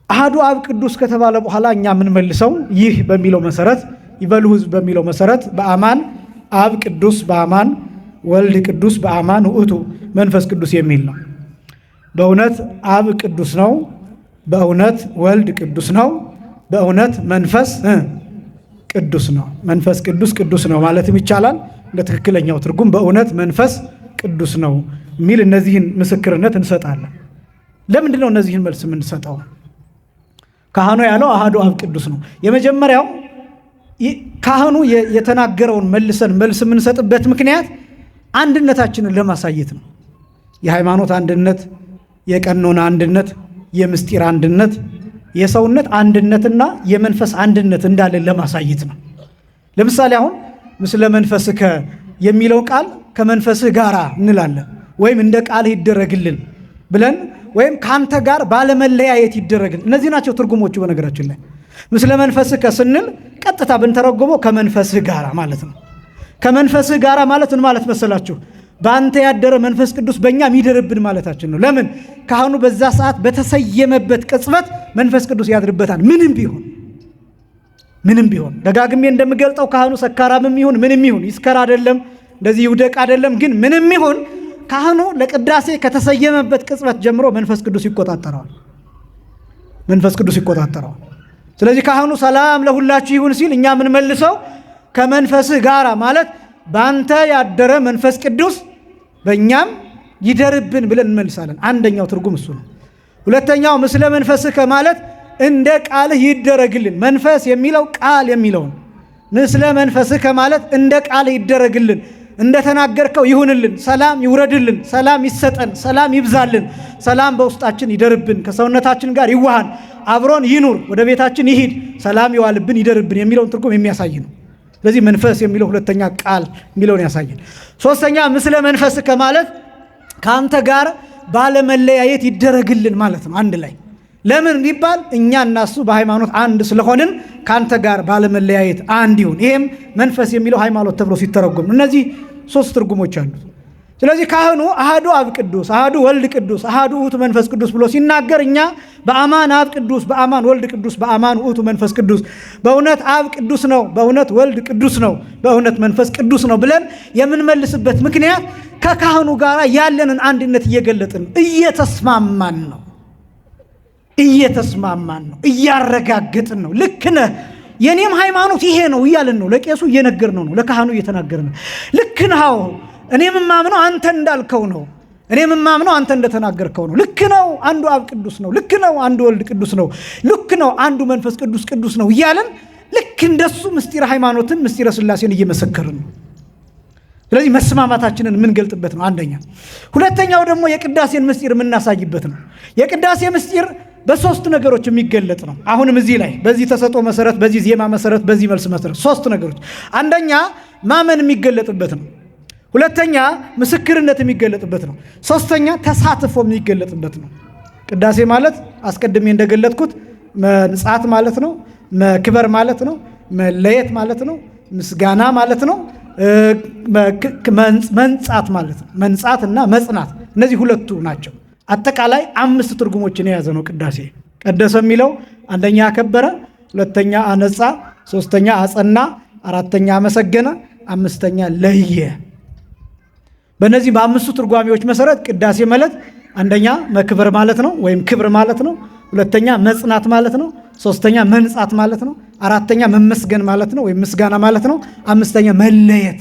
አሐዱ አብ ቅዱስ ከተባለ በኋላ እኛ የምንመልሰው ይህ በሚለው መሰረት ይበሉ ሕዝብ በሚለው መሰረት በአማን አብ ቅዱስ በአማን ወልድ ቅዱስ በአማን ውእቱ መንፈስ ቅዱስ የሚል ነው። በእውነት አብ ቅዱስ ነው፣ በእውነት ወልድ ቅዱስ ነው፣ በእውነት መንፈስ ቅዱስ ነው። መንፈስ ቅዱስ ቅዱስ ነው ማለትም ይቻላል። እንደ ትክክለኛው ትርጉም በእውነት መንፈስ ቅዱስ ነው የሚል እነዚህን ምስክርነት እንሰጣለን። ለምንድን ነው እነዚህን መልስ የምንሰጠው? ካህኑ ያለው አሐዱ አብ ቅዱስ ነው። የመጀመሪያው ካህኑ የተናገረውን መልሰን መልስ የምንሰጥበት ምክንያት አንድነታችንን ለማሳየት ነው። የሃይማኖት አንድነት፣ የቀኖና አንድነት፣ የምስጢር አንድነት፣ የሰውነት አንድነትና የመንፈስ አንድነት እንዳለን ለማሳየት ነው። ለምሳሌ አሁን ምስለ መንፈስከ የሚለው ቃል ከመንፈስህ ጋር እንላለን፣ ወይም እንደ ቃልህ ይደረግልን ብለን፣ ወይም ከአንተ ጋር ባለመለያየት ይደረግልን። እነዚህ ናቸው ትርጉሞቹ። በነገራችን ላይ ምስለ መንፈስከ ስንል ቀጥታ ብንተረጎመው ከመንፈስህ ጋር ማለት ነው። ከመንፈስህ ጋር ማለት ምን ማለት መሰላችሁ? በአንተ ያደረ መንፈስ ቅዱስ በእኛ የሚደርብን ማለታችን ነው። ለምን? ካህኑ በዛ ሰዓት በተሰየመበት ቅጽበት መንፈስ ቅዱስ ያድርበታል። ምንም ቢሆን ደጋግሜ እንደምገልጠው ካህኑ ሰካራምም ይሁን ምንም ይሁን ይስከር አይደለም፣ እንደዚህ ይውደቅ አይደለም። ግን ምንም ይሁን ካህኑ ለቅዳሴ ከተሰየመበት ቅጽበት ጀምሮ መንፈስ ቅዱስ ይቆጣጠረዋል። ስለዚህ ካህኑ ሰላም ለሁላችሁ ይሁን ሲል እኛ የምንመልሰው ከመንፈስህ ጋራ ማለት በአንተ ያደረ መንፈስ ቅዱስ በእኛም ይደርብን ብለን እንመልሳለን። አንደኛው ትርጉም እሱ ነው። ሁለተኛው ምስለ መንፈስህ ከማለት እንደ ቃልህ ይደረግልን። መንፈስ የሚለው ቃል የሚለውን ምስለ መንፈስህ ከማለት እንደ ቃልህ ይደረግልን፣ እንደተናገርከው ይሁንልን፣ ሰላም ይውረድልን፣ ሰላም ይሰጠን፣ ሰላም ይብዛልን፣ ሰላም በውስጣችን ይደርብን፣ ከሰውነታችን ጋር ይዋሃን፣ አብሮን ይኑር፣ ወደ ቤታችን ይሂድ፣ ሰላም ይዋልብን፣ ይደርብን የሚለውን ትርጉም የሚያሳይ ነው። ስለዚህ መንፈስ የሚለው ሁለተኛ ቃል የሚለውን ያሳያል። ሶስተኛ ምስለ መንፈስ ከማለት ከአንተ ጋር ባለመለያየት ይደረግልን ማለት ነው። አንድ ላይ ለምን ቢባል እኛ እና እሱ በሃይማኖት አንድ ስለሆንን ካንተ ጋር ባለመለያየት አንድ ይሁን። ይሄም መንፈስ የሚለው ሃይማኖት ተብሎ ሲተረጎም እነዚህ ሶስት ትርጉሞች አሉት። ስለዚህ ካህኑ አሃዱ አብ ቅዱስ፣ አሃዱ ወልድ ቅዱስ፣ አሃዱ ውእቱ መንፈስ ቅዱስ ብሎ ሲናገር እኛ በአማን አብ ቅዱስ፣ በአማን ወልድ ቅዱስ፣ በአማን ውእቱ መንፈስ ቅዱስ፣ በእውነት አብ ቅዱስ ነው፣ በእውነት ወልድ ቅዱስ ነው፣ በእውነት መንፈስ ቅዱስ ነው ብለን የምንመልስበት ምክንያት ከካህኑ ጋር ያለንን አንድነት እየገለጥን እየተስማማን ነው፣ እያረጋገጥን ነው። ልክ ነህ የኔም ሃይማኖት ይሄ ነው እያልን ነው። ለቄሱ እየነገርነው ነው፣ ለካህኑ እየተናገርን ነው። ልክ ነህ እኔም ማምነው አንተ እንዳልከው ነው፣ እኔም ማምነው አንተ እንደተናገርከው ነው። ልክ ነው አንዱ አብ ቅዱስ ነው፣ ልክ ነው አንዱ ወልድ ቅዱስ ነው፣ ልክ ነው አንዱ መንፈስ ቅዱስ ነው እያልን ልክ እንደሱ ምስጢረ ሃይማኖትን ምስጢረ ሥላሴን እየመሰከርን ነው። ስለዚህ መስማማታችንን የምንገልጥበት ነው አንደኛ። ሁለተኛው ደግሞ የቅዳሴን ምስጢር የምናሳይበት ነው። የቅዳሴ ምስጢር በሶስት ነገሮች የሚገለጥ ነው። አሁንም እዚህ ላይ በዚህ ተሰጦ መሰረት፣ በዚህ ዜማ መሰረት፣ በዚህ መልስ መሰረት ሶስት ነገሮች፣ አንደኛ ማመን የሚገለጥበት ነው። ሁለተኛ ምስክርነት የሚገለጥበት ነው። ሶስተኛ ተሳትፎ የሚገለጥበት ነው። ቅዳሴ ማለት አስቀድሜ እንደገለጥኩት መንጻት ማለት ነው፣ መክበር ማለት ነው፣ መለየት ማለት ነው፣ ምስጋና ማለት ነው፣ መንጻት ማለት ነው። መንጻት እና መጽናት እነዚህ ሁለቱ ናቸው። አጠቃላይ 5 ትርጉሞችን የያዘ ነው ቅዳሴ። ቀደሰ የሚለው አንደኛ አከበረ፣ ሁለተኛ አነጻ፣ ሶስተኛ አጸና፣ አራተኛ አመሰገነ፣ አምስተኛ ለየ። በእነዚህ በ5ቱ ትርጓሜዎች መሰረት ቅዳሴ ማለት አንደኛ መክበር ማለት ነው ወይም ክብር ማለት ነው፣ ሁለተኛ መጽናት ማለት ነው፣ ሶስተኛ መንጻት ማለት ነው፣ አራተኛ መመስገን ማለት ነው ወይም ምስጋና ማለት ነው፣ አምስተኛ መለየት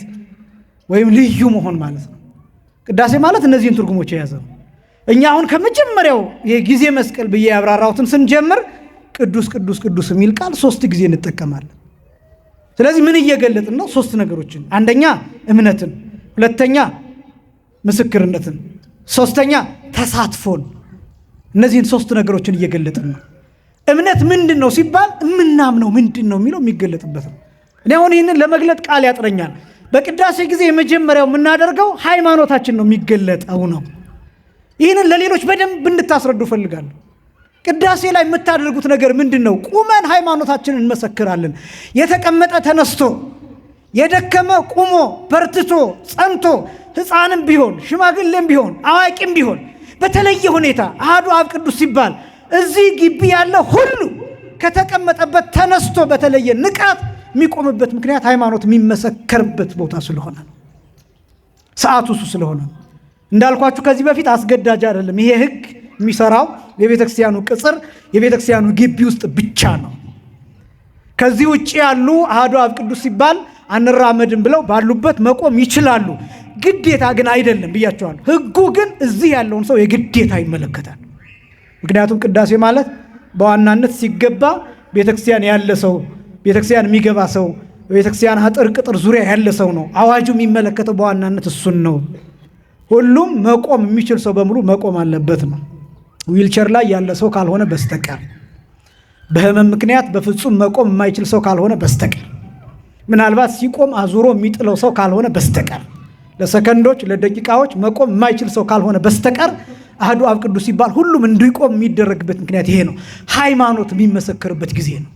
ወይም ልዩ መሆን ማለት ነው። ቅዳሴ ማለት እነዚህን ትርጉሞች የያዘ ነው። እኛ አሁን ከመጀመሪያው የጊዜ መስቀል ብዬ ያብራራሁትን ስንጀምር ቅዱስ ቅዱስ ቅዱስ የሚል ቃል 3 ጊዜ እንጠቀማለን። ስለዚህ ምን እየገለጥን ነው? 3 ነገሮችን፣ አንደኛ እምነትን፣ ሁለተኛ ምስክርነትን፣ ሶስተኛ ተሳትፎን። እነዚህን 3 ነገሮችን እየገለጥን ነው። እምነት ምንድን ነው ሲባል የምናምነው ምንድን ነው የሚለው የሚገለጥበት ነው። እኔ አሁን ይህንን ለመግለጥ ቃል ያጥረኛል። በቅዳሴ ጊዜ የመጀመሪያው የምናደርገው ሃይማኖታችን ነው የሚገለጠው ነው። ይህንን ለሌሎች በደንብ እንድታስረዱ ፈልጋለሁ። ቅዳሴ ላይ የምታደርጉት ነገር ምንድን ነው? ቁመን ሃይማኖታችንን እንመሰክራለን። የተቀመጠ ተነስቶ፣ የደከመ ቁሞ በርትቶ ጸንቶ፣ ሕፃንም ቢሆን ሽማግሌም ቢሆን አዋቂም ቢሆን በተለየ ሁኔታ አሃዱ አብ ቅዱስ ሲባል እዚህ ግቢ ያለ ሁሉ ከተቀመጠበት ተነስቶ በተለየ ንቃት የሚቆምበት ምክንያት ሃይማኖት የሚመሰከርበት ቦታ ስለሆነ ነው። ሰዓቱ እሱ ስለሆነ ነው። እንዳልኳችሁ ከዚህ በፊት አስገዳጅ አይደለም። ይሄ ሕግ የሚሰራው የቤተክርስቲያኑ ቅጽር የቤተክርስቲያኑ ግቢ ውስጥ ብቻ ነው። ከዚህ ውጭ ያሉ አሃዱ አብ ቅዱስ ሲባል አንራመድም ብለው ባሉበት መቆም ይችላሉ። ግዴታ ግን አይደለም ብያቸዋለሁ። ሕጉ ግን እዚህ ያለውን ሰው የግዴታ ይመለከታል። ምክንያቱም ቅዳሴ ማለት በዋናነት ሲገባ ቤተክርስቲያን ያለ ሰው፣ ቤተክርስቲያን የሚገባ ሰው፣ ቤተክርስቲያን አጥር ቅጥር ዙሪያ ያለ ሰው ነው። አዋጁ የሚመለከተው በዋናነት እሱን ነው። ሁሉም መቆም የሚችል ሰው በሙሉ መቆም አለበት ነው። ዊልቸር ላይ ያለ ሰው ካልሆነ በስተቀር፣ በህመም ምክንያት በፍጹም መቆም የማይችል ሰው ካልሆነ በስተቀር፣ ምናልባት ሲቆም አዙሮ የሚጥለው ሰው ካልሆነ በስተቀር፣ ለሰከንዶች ለደቂቃዎች መቆም የማይችል ሰው ካልሆነ በስተቀር አሃዱ አብ ቅዱስ ሲባል ሁሉም እንዲቆም የሚደረግበት ምክንያት ይሄ ነው። ሃይማኖት የሚመሰክርበት ጊዜ ነው።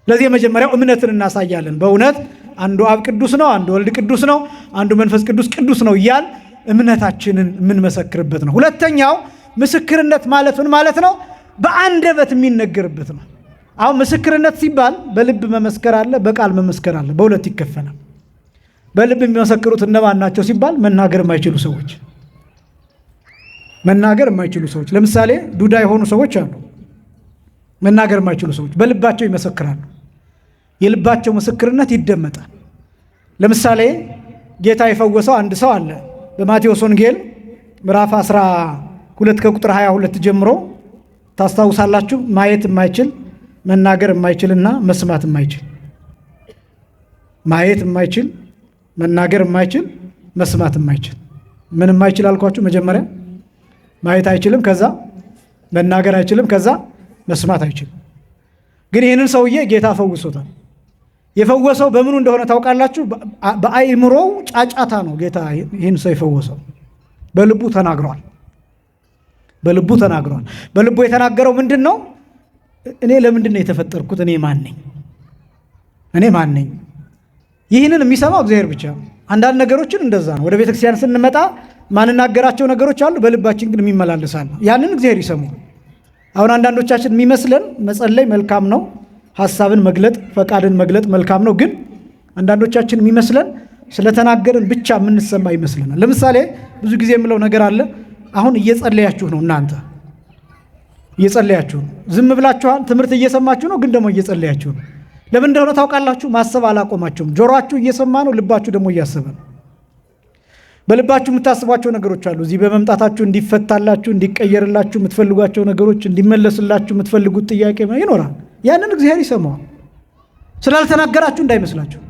ስለዚህ የመጀመሪያው እምነትን እናሳያለን። በእውነት አንዱ አብ ቅዱስ ነው፣ አንዱ ወልድ ቅዱስ ነው፣ አንዱ መንፈስ ቅዱስ ነው እያል እምነታችንን የምንመሰክርበት ነው። ሁለተኛው ምስክርነት ማለት ምን ማለት ነው? በአንደበት የሚነገርበት ነው። አሁን ምስክርነት ሲባል በልብ መመስከር አለ፣ በቃል መመስከር አለ። በሁለት ይከፈላል። በልብ የሚመሰክሩት እነማን ናቸው ሲባል መናገር የማይችሉ ሰዎች፣ ለምሳሌ ዱዳ የሆኑ ሰዎች አሉ። መናገር የማይችሉ ሰዎች በልባቸው ይመሰክራሉ። የልባቸው ምስክርነት ይደመጣል። ለምሳሌ ጌታ የፈወሰው አንድ ሰው አለ። በማቴዎስ ወንጌል ምዕራፍ 12 ከቁጥር 22 ጀምሮ ታስታውሳላችሁ። ማየት የማይችል መናገር የማይችልና መስማት የማይችል፣ ማየት የማይችል መናገር የማይችል መስማት የማይችል። ምን የማይችል አልኳችሁ? መጀመሪያ ማየት አይችልም፣ ከዛ መናገር አይችልም፣ ከዛ መስማት አይችልም። ግን ይህንን ሰውዬ ጌታ ፈውሶታል። የፈወሰው በምኑ እንደሆነ ታውቃላችሁ? በአእምሮው ጫጫታ ነው ጌታ ይህን ሰው የፈወሰው። በልቡ ተናግሯል። በልቡ ተናግሯል። በልቡ የተናገረው ምንድን ነው? እኔ ለምንድን ነው የተፈጠርኩት? እኔ ማን ነኝ? እኔ ማን ነኝ? ይህንን የሚሰማው እግዚአብሔር ብቻ ነው። አንዳንድ ነገሮችን እንደዛ ነው። ወደ ቤተክርስቲያን ስንመጣ ማንናገራቸው ነገሮች አሉ፣ በልባችን ግን የሚመላለሳል። ያንን እግዚአብሔር ይሰማል። አሁን አንዳንዶቻችን የሚመስለን መጸለይ መልካም ነው፣ ሐሳብን መግለጥ ፈቃድን መግለጥ መልካም ነው። ግን አንዳንዶቻችን የሚመስለን ስለተናገርን ብቻ የምንሰማ ይመስለናል። ለምሳሌ ብዙ ጊዜ የምለው ነገር አለ። አሁን እየጸለያችሁ ነው። እናንተ እየጸለያችሁ ነው። ዝም ብላችኋል። ትምህርት እየሰማችሁ ነው፣ ግን ደግሞ እየጸለያችሁ ነው። ለምን እንደሆነ ታውቃላችሁ? ማሰብ አላቆማችሁም። ጆሮአችሁ እየሰማ ነው፣ ልባችሁ ደግሞ እያሰበ ነው። በልባችሁ የምታስቧቸው ነገሮች አሉ። እዚህ በመምጣታችሁ እንዲፈታላችሁ፣ እንዲቀየርላችሁ የምትፈልጓቸው ነገሮች፣ እንዲመለስላችሁ የምትፈልጉት ጥያቄ ይኖራል። ያንን እግዚአብሔር ይሰማዋል። ስላልተናገራችሁ እንዳይመስላችሁ።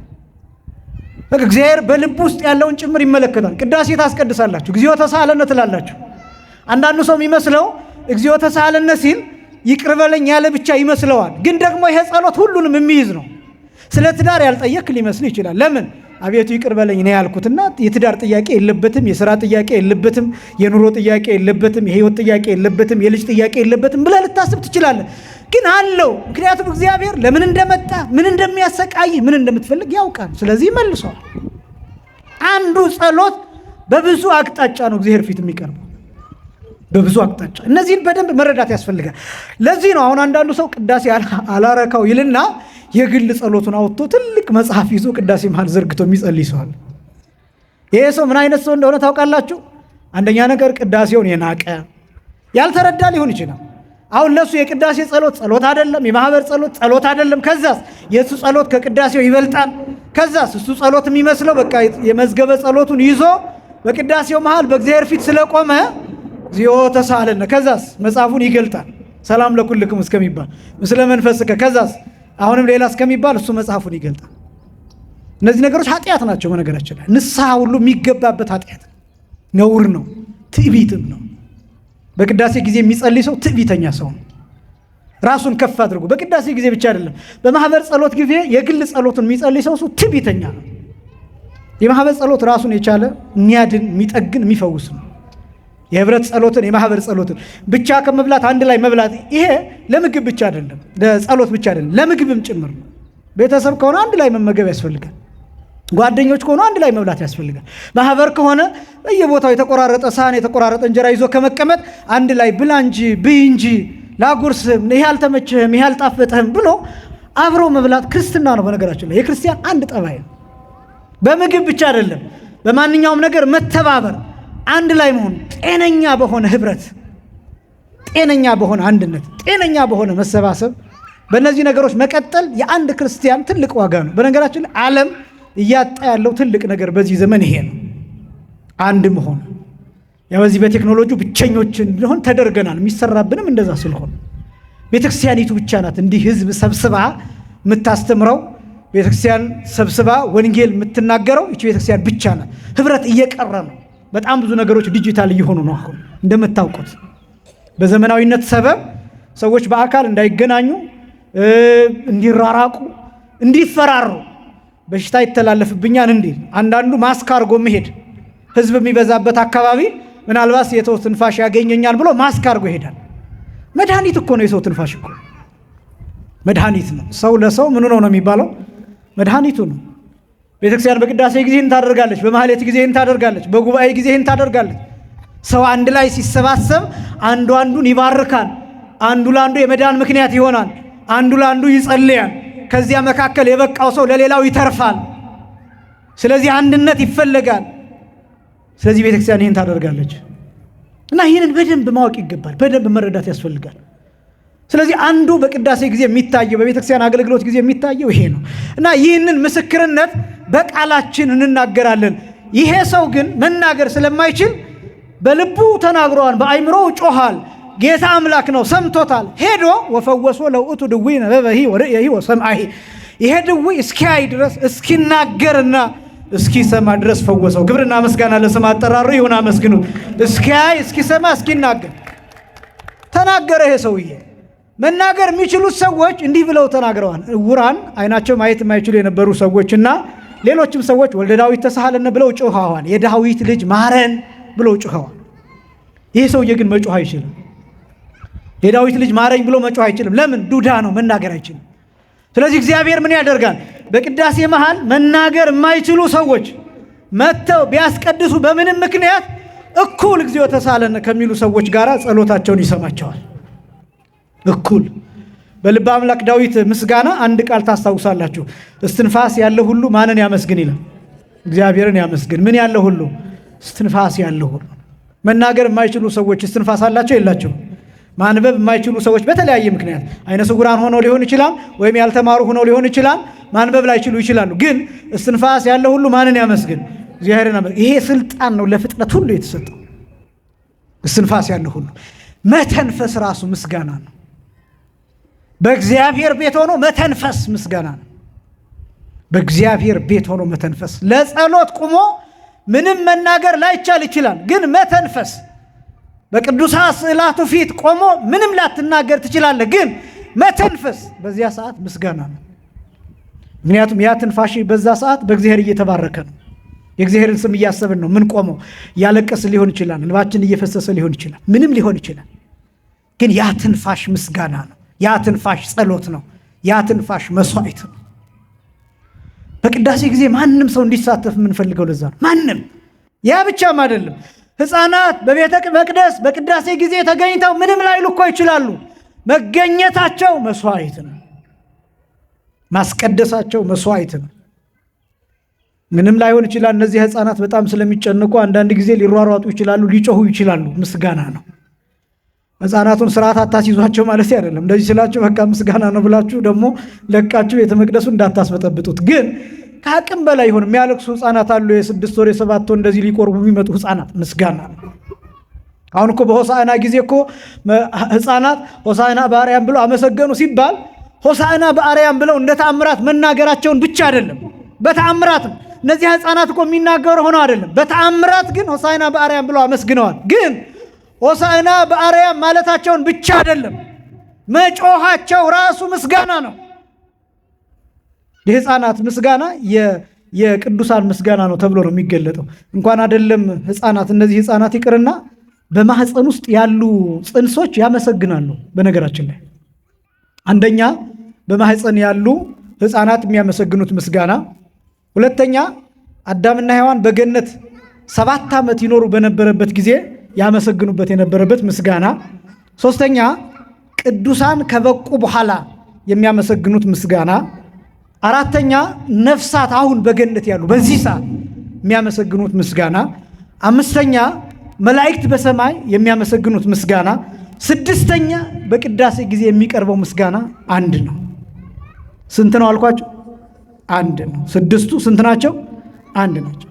በቃ እግዚአብሔር በልብ ውስጥ ያለውን ጭምር ይመለከታል። ቅዳሴ ታስቀድሳላችሁ፣ እግዚኦ ተሳሃለነ ትላላችሁ። አንዳንዱ ሰው የሚመስለው እግዚኦ ተሳሃለነ ሲል ይቅር በለኝ ያለ ብቻ ይመስለዋል። ግን ደግሞ ይሄ ጸሎት ሁሉንም የሚይዝ ነው። ስለ ትዳር ያልጠየቅ ሊመስል ይችላል። ለምን? አቤቱ ይቅር በለኝ ነው ያልኩትና የትዳር ጥያቄ የለበትም፣ የሥራ ጥያቄ የለበትም፣ የኑሮ ጥያቄ የለበትም፣ የህይወት ጥያቄ የለበትም፣ የልጅ ጥያቄ የለበትም ብለህ ልታስብ ትችላለህ። ግን አለው። ምክንያቱም እግዚአብሔር ለምን እንደመጣ፣ ምን እንደሚያሰቃይ፣ ምን እንደምትፈልግ ያውቃል። ስለዚህ መልሷል። አንዱ ጸሎት በብዙ አቅጣጫ ነው እግዚአብሔር ፊት የሚቀርበው፣ በብዙ አቅጣጫ። እነዚህን በደንብ መረዳት ያስፈልጋል። ለዚህ ነው አሁን አንዳንዱ ሰው ቅዳሴ አላረካው ይልና የግል ጸሎቱን አውጥቶ ትልቅ መጽሐፍ ይዞ ቅዳሴ መሃል ዘርግቶ የሚጸልይ ሰዋል። ይሄ ሰው ምን አይነት ሰው እንደሆነ ታውቃላችሁ? አንደኛ ነገር ቅዳሴውን የናቀ ያልተረዳ ሊሆን ይችላል። አሁን ለሱ የቅዳሴ ጸሎት ጸሎት አይደለም፣ የማህበር ጸሎት ጸሎት አይደለም። ከዛስ የሱ ጸሎት ከቅዳሴው ይበልጣል። ከዛስ እሱ ጸሎት የሚመስለው በቃ የመዝገበ ጸሎቱን ይዞ በቅዳሴው መሃል በእግዚአብሔር ፊት ስለቆመ እግዚኦ ተሳሃለነ፣ ከዛስ መጽሐፉን ይገልጣል። ሰላም ለኩልክም እስከሚባል ምስለ መንፈስከ፣ ከዛስ አሁንም ሌላ እስከሚባል እሱ መጽሐፉን ይገልጣል። እነዚህ ነገሮች ኃጢአት ናቸው። በነገራችን ላይ ንስሐ ሁሉ የሚገባበት ኃጢአት ነውር ነው፣ ትዕቢትም ነው። በቅዳሴ ጊዜ የሚጸልይ ሰው ትዕቢተኛ ሰው ነው። ራሱን ከፍ አድርጎ በቅዳሴ ጊዜ ብቻ አይደለም፣ በማህበር ጸሎት ጊዜ የግል ጸሎትን የሚጸልይ ሰው ትዕቢተኛ ነው። የማህበር ጸሎት ራሱን የቻለ የሚያድን፣ የሚጠግን፣ የሚፈውስ ነው። የህብረት ጸሎትን የማህበር ጸሎትን ብቻ ከመብላት አንድ ላይ መብላት፣ ይሄ ለምግብ ብቻ አይደለም፣ ለጸሎት ብቻ አይደለም፣ ለምግብም ጭምር ነው። ቤተሰብ ከሆነ አንድ ላይ መመገብ ያስፈልጋል። ጓደኞች ከሆነ አንድ ላይ መብላት ያስፈልጋል። ማህበር ከሆነ በየቦታው የተቆራረጠ ሳህን የተቆራረጠ እንጀራ ይዞ ከመቀመጥ አንድ ላይ ብላ እንጂ ብይ እንጂ ላጉርስም፣ ይሄ አልተመቸህም፣ ይሄ አልጣፈጠህም ብሎ አብሮ መብላት ክርስትና ነው። በነገራችን ላይ የክርስቲያን አንድ ጠባይ ነው። በምግብ ብቻ አይደለም፣ በማንኛውም ነገር መተባበር፣ አንድ ላይ መሆን፣ ጤነኛ በሆነ ህብረት፣ ጤነኛ በሆነ አንድነት፣ ጤነኛ በሆነ መሰባሰብ፣ በእነዚህ ነገሮች መቀጠል የአንድ ክርስቲያን ትልቅ ዋጋ ነው። በነገራችን ላይ ዓለም እያጣ ያለው ትልቅ ነገር በዚህ ዘመን ይሄ ነው፣ አንድ መሆን። ያው በዚህ በቴክኖሎጂ ብቸኞች እንድንሆን ተደርገናል። የሚሰራብንም እንደዛ ስለሆነ ቤተክርስቲያኒቱ ብቻ ናት እንዲህ ህዝብ ሰብስባ የምታስተምረው፣ ቤተክርስቲያን ሰብስባ ወንጌል የምትናገረው ይቺ ቤተክርስቲያን ብቻ ናት። ህብረት እየቀረ ነው። በጣም ብዙ ነገሮች ዲጂታል እየሆኑ ነው። አሁን እንደምታውቁት በዘመናዊነት ሰበብ ሰዎች በአካል እንዳይገናኙ፣ እንዲራራቁ፣ እንዲፈራሩ፣ በሽታ ይተላለፍብኛል እንዲል አንዳንዱ ማስክ አድርጎ መሄድ፣ ህዝብ የሚበዛበት አካባቢ ምናልባት የሰው ትንፋሽ ያገኘኛል ብሎ ማስክ አድርጎ ይሄዳል። መድኃኒት እኮ ነው የሰው ትንፋሽ እኮ መድኃኒት ነው። ሰው ለሰው ምኑ ነው የሚባለው? መድኃኒቱ ነው። ቤተክርስቲያን በቅዳሴ ጊዜ ይህን ታደርጋለች፣ በማህሌት ጊዜ ይህን ታደርጋለች፣ በጉባኤ ጊዜ ይህን ታደርጋለች። ሰው አንድ ላይ ሲሰባሰብ አንዱ አንዱን ይባርካል፣ አንዱ ለአንዱ የመዳን ምክንያት ይሆናል፣ አንዱ ለአንዱ ይጸልያል። ከዚያ መካከል የበቃው ሰው ለሌላው ይተርፋል። ስለዚህ አንድነት ይፈለጋል። ስለዚህ ቤተክርስቲያን ይህን ታደርጋለች እና ይህንን በደንብ ማወቅ ይገባል፣ በደንብ መረዳት ያስፈልጋል። ስለዚህ አንዱ በቅዳሴ ጊዜ የሚታየው በቤተክርስቲያን አገልግሎት ጊዜ የሚታየው ይሄ ነው እና ይህንን ምስክርነት በቃላችን እንናገራለን። ይሄ ሰው ግን መናገር ስለማይችል በልቡ ተናግሯል፣ በአይምሮው ጮሃል። ጌታ አምላክ ነው፣ ሰምቶታል። ሄዶ ወፈወሶ ለውእቱ ድውይ ነበበሂ ወርእየሂ ወሰምዐሂ፣ ይሄ ድውይ እስኪያይ ድረስ እስኪናገርና እስኪሰማ ድረስ ፈወሰው። ክብርና ምስጋና ለስም አጠራሩ ይሁን፣ አመስግኑት። እስኪያይ እስኪሰማ እስኪናገር ተናገረ። ይሄ ሰውዬ መናገር የሚችሉት ሰዎች እንዲህ ብለው ተናግረዋል። ዕውራን አይናቸው ማየት የማይችሉ የነበሩ ሰዎችና ሌሎችም ሰዎች ወልደ ዳዊት ተሳሃለነ ብለው ጮኸዋል። የዳዊት ልጅ ማረን ብለው ጮኸዋል። ይህ ሰውዬ ግን መጮህ አይችልም። የዳዊት ልጅ ማረኝ ብሎ መጮህ አይችልም። ለምን? ዱዳ ነው፣ መናገር አይችልም። ስለዚህ እግዚአብሔር ምን ያደርጋል? በቅዳሴ መሃል መናገር የማይችሉ ሰዎች መጥተው ቢያስቀድሱ በምንም ምክንያት እኩል እግዚኦ ተሳለን ከሚሉ ሰዎች ጋር ጸሎታቸውን ይሰማቸዋል። እኩል በልበ አምላክ ዳዊት ምስጋና አንድ ቃል ታስታውሳላችሁ። እስትንፋስ ያለው ሁሉ ማንን ያመስግን ይላል? እግዚአብሔርን ያመስግን። ምን ያለው ሁሉ? እስትንፋስ ያለው ሁሉ። መናገር የማይችሉ ሰዎች እስትንፋስ አላቸው የላቸው? ማንበብ የማይችሉ ሰዎች በተለያየ ምክንያት አይነ ስውራን ሆነው ሊሆን ይችላል፣ ወይም ያልተማሩ ሆነው ሊሆን ይችላል። ማንበብ ላይችሉ ይችላሉ። ግን እስትንፋስ ያለው ሁሉ ማንን ያመስግን? እግዚአብሔርን። ይሄ ስልጣን ነው ለፍጥረት ሁሉ የተሰጠው። እስትንፋስ ያለው ሁሉ መተንፈስ ራሱ ምስጋና ነው። በእግዚአብሔር ቤት ሆኖ መተንፈስ ምስጋና ነው። በእግዚአብሔር ቤት ሆኖ መተንፈስ። ለጸሎት ቁሞ ምንም መናገር ላይቻል ይችላል፣ ግን መተንፈስ። በቅዱሳት ስዕላቱ ፊት ቆሞ ምንም ላትናገር ትችላለህ፣ ግን መተንፈስ በዚያ ሰዓት ምስጋና ነው። ምክንያቱም ያ ትንፋሽ በዛ ሰዓት በእግዚአብሔር እየተባረከ ነው። የእግዚአብሔርን ስም እያሰብን ነው ምን ቆመው። ያለቀስ ሊሆን ይችላል፣ እንባችን እየፈሰሰ ሊሆን ይችላል፣ ምንም ሊሆን ይችላል፣ ግን ያ ትንፋሽ ምስጋና ነው። ያ ትንፋሽ ጸሎት ነው። ያ ትንፋሽ መስዋዕት ነው። በቅዳሴ ጊዜ ማንም ሰው እንዲሳተፍ የምንፈልገው ለዛ ነው። ማንም። ያ ብቻም አይደለም። ሕፃናት በቤተ መቅደስ በቅዳሴ ጊዜ ተገኝተው ምንም ላይሉ እኮ ይችላሉ። መገኘታቸው መስዋዕት ነው። ማስቀደሳቸው መስዋዕት ነው። ምንም ላይሆን ይችላል። እነዚህ ሕፃናት በጣም ስለሚጨንቁ አንዳንድ ጊዜ ሊሯሯጡ ይችላሉ፣ ሊጮሁ ይችላሉ። ምስጋና ነው። ሕፃናቱን ስርዓት አታስይዟቸው ማለት አይደለም። እንደዚህ ስላቸው በቃ ምስጋና ነው ብላችሁ ደግሞ ለቃችሁ ቤተ መቅደሱ እንዳታስበጠብጡት። ግን ከአቅም በላይ ይሆን የሚያለቅሱ ሕፃናት አሉ። የ6 ወር የ7 ወር እንደዚህ ሊቆርቡ የሚመጡ ሕፃናት ምስጋና ነው። አሁን እኮ በሆሳዕና ጊዜ እኮ ሕፃናት ሆሳዕና በአርያም ብለው አመሰገኑ ሲባል ሆሳዕና በአርያም ብለው እንደ ተአምራት መናገራቸውን ብቻ አይደለም፣ በተአምራት እነዚህ ሕፃናት እኮ የሚናገሩ ሆነው አይደለም፣ በተአምራት ግን ሆሳዕና በአርያም ብለው አመስግነዋል። ግን ሆሳዕና በአርያም ማለታቸውን ብቻ አይደለም፣ መጮኻቸው ራሱ ምስጋና ነው። የሕፃናት ምስጋና የቅዱሳን ምስጋና ነው ተብሎ ነው የሚገለጠው። እንኳን አይደለም ሕፃናት፣ እነዚህ ሕፃናት ይቅርና በማህፀን ውስጥ ያሉ ጽንሶች ያመሰግናሉ። በነገራችን ላይ አንደኛ በማህፀን ያሉ ሕፃናት የሚያመሰግኑት ምስጋና፣ ሁለተኛ አዳምና ሔዋን በገነት 7 ዓመት ይኖሩ በነበረበት ጊዜ ያመሰግኑበት የነበረበት ምስጋና፣ ሶስተኛ ቅዱሳን ከበቁ በኋላ የሚያመሰግኑት ምስጋና፣ አራተኛ ነፍሳት አሁን በገነት ያሉ በዚህ ሰዓት የሚያመሰግኑት ምስጋና፣ አምስተኛ መላእክት በሰማይ የሚያመሰግኑት ምስጋና፣ ስድስተኛ በቅዳሴ ጊዜ የሚቀርበው ምስጋና አንድ ነው። ስንት ነው አልኳቸው? አንድ ነው። ስድስቱ ስንት ናቸው? አንድ ናቸው።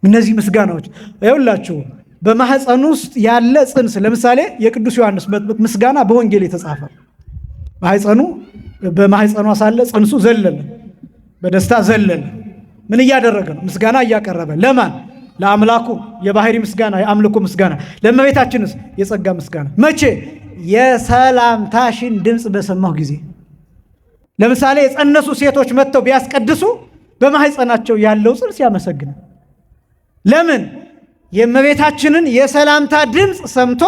እነዚህ ምስጋናዎች ይኸውላችሁ በማህፀን ውስጥ ያለ ጽንስ፣ ለምሳሌ የቅዱስ ዮሐንስ መጥምቅ ምስጋና በወንጌል የተጻፈ በማህፀኗ ሳለ ጽንሱ ዘለለ፣ በደስታ ዘለለ። ምን እያደረገ ነው? ምስጋና እያቀረበ። ለማን? ለአምላኩ የባህሪ ምስጋና፣ የአምልኮ ምስጋና። ለእመቤታችንስ የጸጋ ምስጋና። መቼ? የሰላምታሽን ድምፅ በሰማሁ ጊዜ። ለምሳሌ የጸነሱ ሴቶች መጥተው ቢያስቀድሱ በማህፀናቸው ያለው ጽንስ ያመሰግናል። ለምን? የእመቤታችንን የሰላምታ ድምፅ ሰምቶ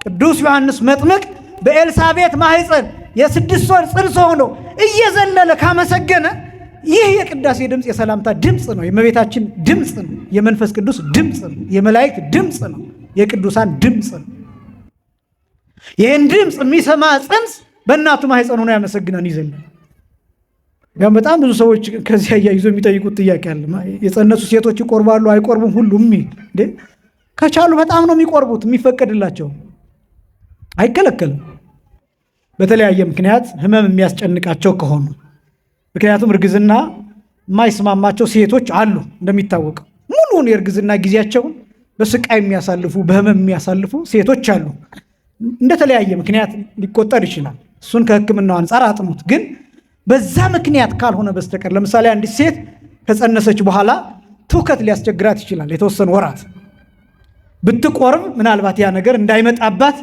ቅዱስ ዮሐንስ መጥምቅ በኤልሳቤጥ ማህፀን የ6 ወር ጽንስ ሆኖ እየዘለለ ካመሰገነ ይህ የቅዳሴ ድምፅ የሰላምታ ድምፅ ነው። የእመቤታችን ድምፅ ነው። የመንፈስ ቅዱስ ድምፅ ነው። የመላእክት ድምፅ ነው። የቅዱሳን ድምፅ ነው። ይህን ድምፅ የሚሰማ ጽንስ በእናቱ ማህፀን ሆኖ ያመሰግናን ይዘላል። ያው በጣም ብዙ ሰዎች ከዚያ እያይዞ የሚጠይቁት ጥያቄ አለ። የጸነሱ ሴቶች ይቆርባሉ አይቆርቡም? ሁሉም እንዴ ከቻሉ በጣም ነው የሚቆርቡት። የሚፈቀድላቸው አይከለከልም። በተለያየ ምክንያት ህመም የሚያስጨንቃቸው ከሆኑ፣ ምክንያቱም እርግዝና የማይስማማቸው ሴቶች አሉ። እንደሚታወቀው ሙሉውን የእርግዝና ጊዜያቸውን በስቃይ የሚያሳልፉ በህመም የሚያሳልፉ ሴቶች አሉ። እንደተለያየ ምክንያት ሊቆጠር ይችላል። እሱን ከሕክምናው አንጻር አጥኑት። ግን በዛ ምክንያት ካልሆነ በስተቀር ለምሳሌ አንዲት ሴት ከጸነሰች በኋላ ትውከት ሊያስቸግራት ይችላል። የተወሰኑ ወራት ብትቆርብ ምናልባት ያ ነገር እንዳይመጣባት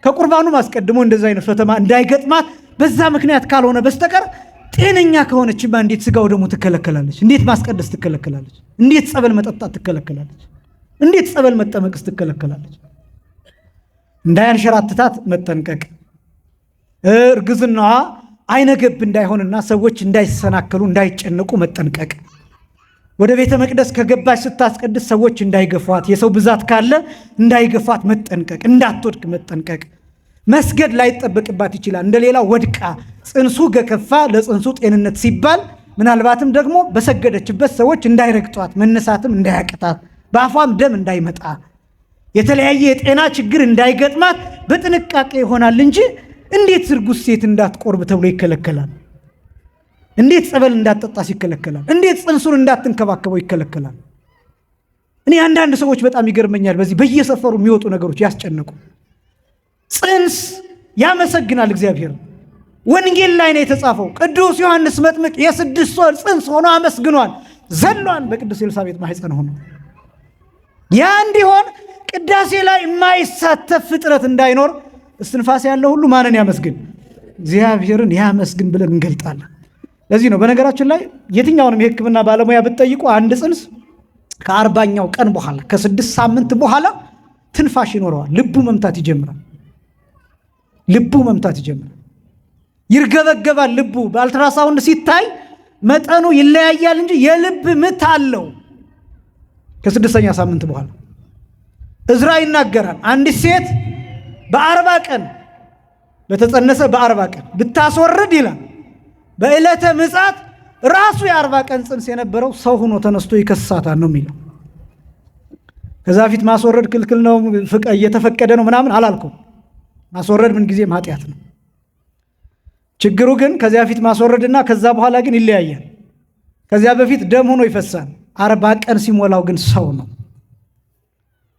ከቁርባኑ ማስቀድሞ እንደዛ አይነት ፈተና እንዳይገጥማት በዛ ምክንያት ካልሆነ በስተቀር ጤነኛ ከሆነችማ እንዴት ስጋው ደግሞ ትከለከላለች? እንዴት ማስቀደስ ትከለከላለች? እንዴት ጸበል መጠጣት ትከለከላለች? እንዴት ጸበል መጠመቅስ ትከለከላለች? እንዳያንሸራትታት መጠንቀቅ፣ እርግዝናዋ አይነገብ እንዳይሆንና ሰዎች እንዳይሰናከሉ እንዳይጨነቁ መጠንቀቅ፣ ወደ ቤተ መቅደስ ከገባች ስታስቀድስ ሰዎች እንዳይገፏት፣ የሰው ብዛት ካለ እንዳይገፏት መጠንቀቅ፣ እንዳትወድቅ መጠንቀቅ። መስገድ ላይጠበቅባት ይችላል። እንደሌላ ወድቃ ጽንሱ ገከፋ ለጽንሱ ጤንነት ሲባል ምናልባትም ደግሞ በሰገደችበት ሰዎች እንዳይረግጧት፣ መነሳትም እንዳያቅታት፣ በአፏም ደም እንዳይመጣ፣ የተለያየ የጤና ችግር እንዳይገጥማት በጥንቃቄ ይሆናል እንጂ እንዴት እርጉዝ ሴት እንዳትቆርብ ተብሎ ይከለከላል? እንዴት ጸበል እንዳትጠጣስ ይከለከላል? እንዴት ጽንሱን እንዳትንከባከበው ይከለከላል? እኔ አንዳንድ ሰዎች በጣም ይገርመኛል። በዚህ በየሰፈሩ የሚወጡ ነገሮች ያስጨነቁ። ጽንስ ያመሰግናል እግዚአብሔር። ወንጌል ላይ ነው የተጻፈው። ቅዱስ ዮሐንስ መጥምቅ የ6 ወር ጽንስ ሆኖ አመስግኗል። ዘሏን በቅዱስ ኤልሳቤጥ ማኅፀን ሆኖ ያ እንዲሆን ቅዳሴ ላይ የማይሳተፍ ፍጥረት እንዳይኖር እስትንፋስ ያለው ሁሉ ማንን ያመስግን? እግዚአብሔርን ያመስግን ብለን እንገልጣለን። ለዚህ ነው በነገራችን ላይ የትኛውንም የሕክምና ባለሙያ ብትጠይቁ አንድ ጽንስ ከ40ኛው ቀን በኋላ ከ6 ሳምንት በኋላ ትንፋሽ ይኖረዋል። ልቡ መምታት ይጀምራል። ይርገበገባል። ልቡ በአልትራሳውንድ ሲታይ መጠኑ ይለያያል እንጂ የልብ ምት አለው። ከ6ኛ ሳምንት በኋላ እዝራ ይናገራል። አንዲት ሴት በ40 ቀን በተጸነሰ በ40 ቀን ብታስወርድ ይላል በዕለተ ምጽአት ራሱ የ40 ቀን ጽንስ የነበረው ሰው ሆኖ ተነስቶ ይከሳታል ነው የሚለው። ከዛ ፊት ማስወረድ ክልክል ነው እየተፈቀደ ነው ምናምን አላልኩም። ማስወረድ ምን ጊዜም ኃጢአት ነው። ችግሩ ግን ከዚያ ፊት ማስወረድና ከዛ በኋላ ግን ይለያያል። ከዚያ በፊት ደም ሆኖ ይፈሳል። 40 ቀን ሲሞላው ግን ሰው ነው።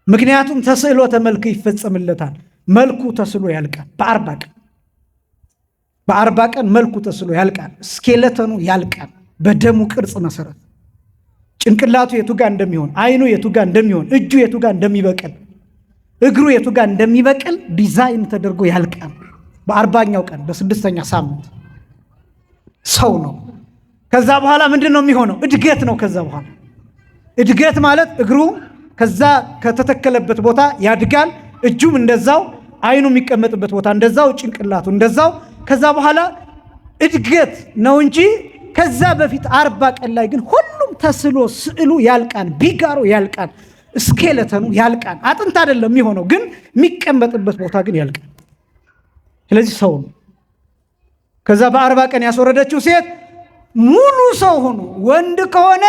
ምክንያቱም ተስዕሎተ መልክ ይፈጸምለታል። መልኩ ተስሎ ያልቃል። በ40 ቀን መልኩ ተስሎ ያልቃል። ስኬለተኑ ያልቃል። በደሙ ቅርጽ መሰረት ጭንቅላቱ የቱጋ እንደሚሆን፣ አይኑ የቱጋ እንደሚሆን፣ እጁ የቱጋ እንደሚበቅል፣ እግሩ የቱጋ እንደሚበቅል ዲዛይን ተደርጎ ያልቃል። በ40ኛው ቀን በ6ኛ ሳምንት ሰው ነው። ከዛ በኋላ ምንድን ነው የሚሆነው? እድገት ነው። ከዛ በኋላ እድገት ማለት እግሩ ከዛ ከተተከለበት ቦታ ያድጋል። እጁም እንደዛው፣ አይኑ የሚቀመጥበት ቦታ እንደዛው፣ ጭንቅላቱ እንደዛው። ከዛ በኋላ እድገት ነው እንጂ ከዛ በፊት 40 ቀን ላይ ግን ሁሉም ተስሎ ስዕሉ ያልቃል። ቢጋሮ ያልቃል። ስኬለተኑ ያልቃል። አጥንት አይደለም የሚሆነው፣ ግን የሚቀመጥበት ቦታ ግን ያልቃል። ስለዚህ ሰው ነው። ከዛ በ40 ቀን ያስወረደችው ሴት ሙሉ ሰው ሆኖ፣ ወንድ ከሆነ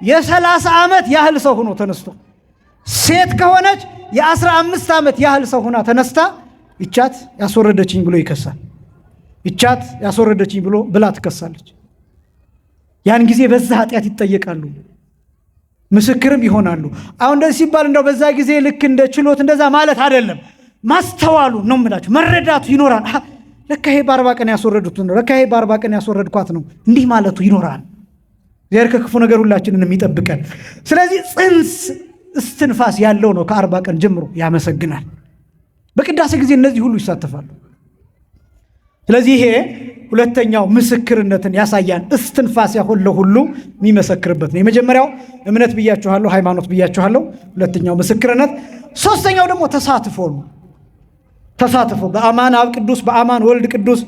የ30 ዓመት ያህል ሰው ሆኖ ተነስቶ፣ ሴት ከሆነች የ15 ዓመት ያህል ሰው ሆና ተነስታ ይቻት ያስወረደችኝ ብሎ ይከሳል። ይቻት ያስወረደችኝ ብላ ትከሳለች። ያን ጊዜ በዛ ኃጢአት ይጠየቃሉ፣ ምስክርም ይሆናሉ። አሁን እንደዚህ ሲባል እንደው በዛ ጊዜ ልክ እንደ ችሎት እንደዛ ማለት አይደለም። ማስተዋሉ ነው የምላችሁ፣ መረዳቱ ይኖራል። ለካ ይሄ በ40 ቀን ያስወረዱት ነው፣ ለካ ይሄ በ40 ቀን ያስወረድኳት ነው፣ እንዲህ ማለቱ ይኖራል። እግዚአብሔር ከክፉ ነገር ሁላችንን የሚጠብቀን። ስለዚህ ጽንስ እስትንፋስ ያለው ነው። ከ40 ቀን ጀምሮ ያመሰግናል። በቅዳሴ ጊዜ እነዚህ ሁሉ ይሳተፋሉ። ስለዚህ ይሄ ሁለተኛው ምስክርነትን ያሳያን እስትንፋስ ያለው ሁሉ የሚመሰክርበት ነው። የመጀመሪያው እምነት ብያችኋለሁ፣ ሃይማኖት ብያችኋለሁ። ሁለተኛው ምስክርነት። ሶስተኛው ደግሞ ተሳትፎ ነው። ተሳትፎ በአማን አብ ቅዱስ፣ በአማን ወልድ ቅዱስ፣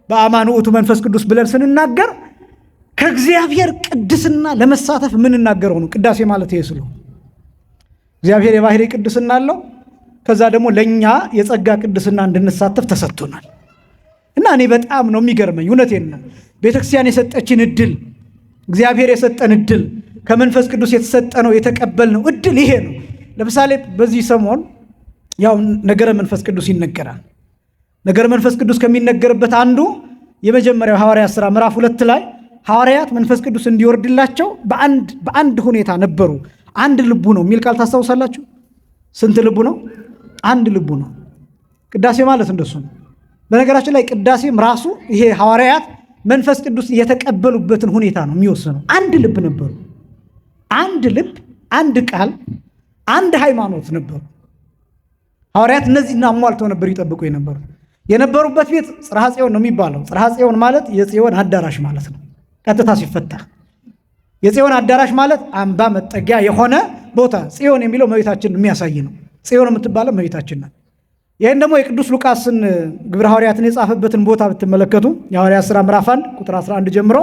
በአማን ውእቱ መንፈስ ቅዱስ ብለን ስንናገር ከእግዚአብሔር ቅድስና ለመሳተፍ የምንናገረው ነው። ቅዳሴ ማለት ይሄ ስለሆነ እግዚአብሔር የባህሪ ቅድስና አለው። ከዛ ደግሞ ለእኛ የጸጋ ቅድስና እንድንሳተፍ ተሰጥቶናል። እና እኔ በጣም ነው የሚገርመኝ። እውነቴን ነው። ቤተክርስቲያን የሰጠችን እድል፣ እግዚአብሔር የሰጠን እድል፣ ከመንፈስ ቅዱስ የተሰጠነው የተቀበልነው እድል ይሄ ነው። ለምሳሌ በዚህ ሰሞን ያው ነገረ መንፈስ ቅዱስ ይነገራል። ነገረ መንፈስ ቅዱስ ከሚነገርበት አንዱ የመጀመሪያው ሐዋርያት ሥራ ምዕራፍ 2 ላይ ሐዋርያት መንፈስ ቅዱስ እንዲወርድላቸው በአንድ ሁኔታ ነበሩ። አንድ ልቡ ነው የሚል ቃል ታስታውሳላችሁ? ስንት ልቡ ነው? አንድ ልቡ ነው። ቅዳሴ ማለት እንደሱ ነው። በነገራችን ላይ ቅዳሴም ራሱ ይሄ ሐዋርያት መንፈስ ቅዱስ የተቀበሉበትን ሁኔታ ነው የሚወስነው። አንድ ልብ ነበሩ። አንድ ልብ፣ አንድ ቃል፣ አንድ ሃይማኖት ነበሩ ሐዋርያት። እነዚህን አሟልተው ነበር ይጠብቁ የነበሩበት ቤት ጽርሐ ጽዮን ነው የሚባለው። ጽርሐ ጽዮን ማለት የጽዮን አዳራሽ ማለት ነው። ቀጥታ ሲፈታ የጽዮን አዳራሽ ማለት አምባ መጠጊያ የሆነ ቦታ። ጽዮን የሚለው እመቤታችንን የሚያሳይ ነው። ጽዮን የምትባለው እመቤታችን ናት። ይህን ደግሞ የቅዱስ ሉቃስን ግብረ ሐዋርያትን የጻፈበትን ቦታ ብትመለከቱ የሐዋርያት ሥራ ምዕራፍ 1 ቁጥር 11 ጀምሮ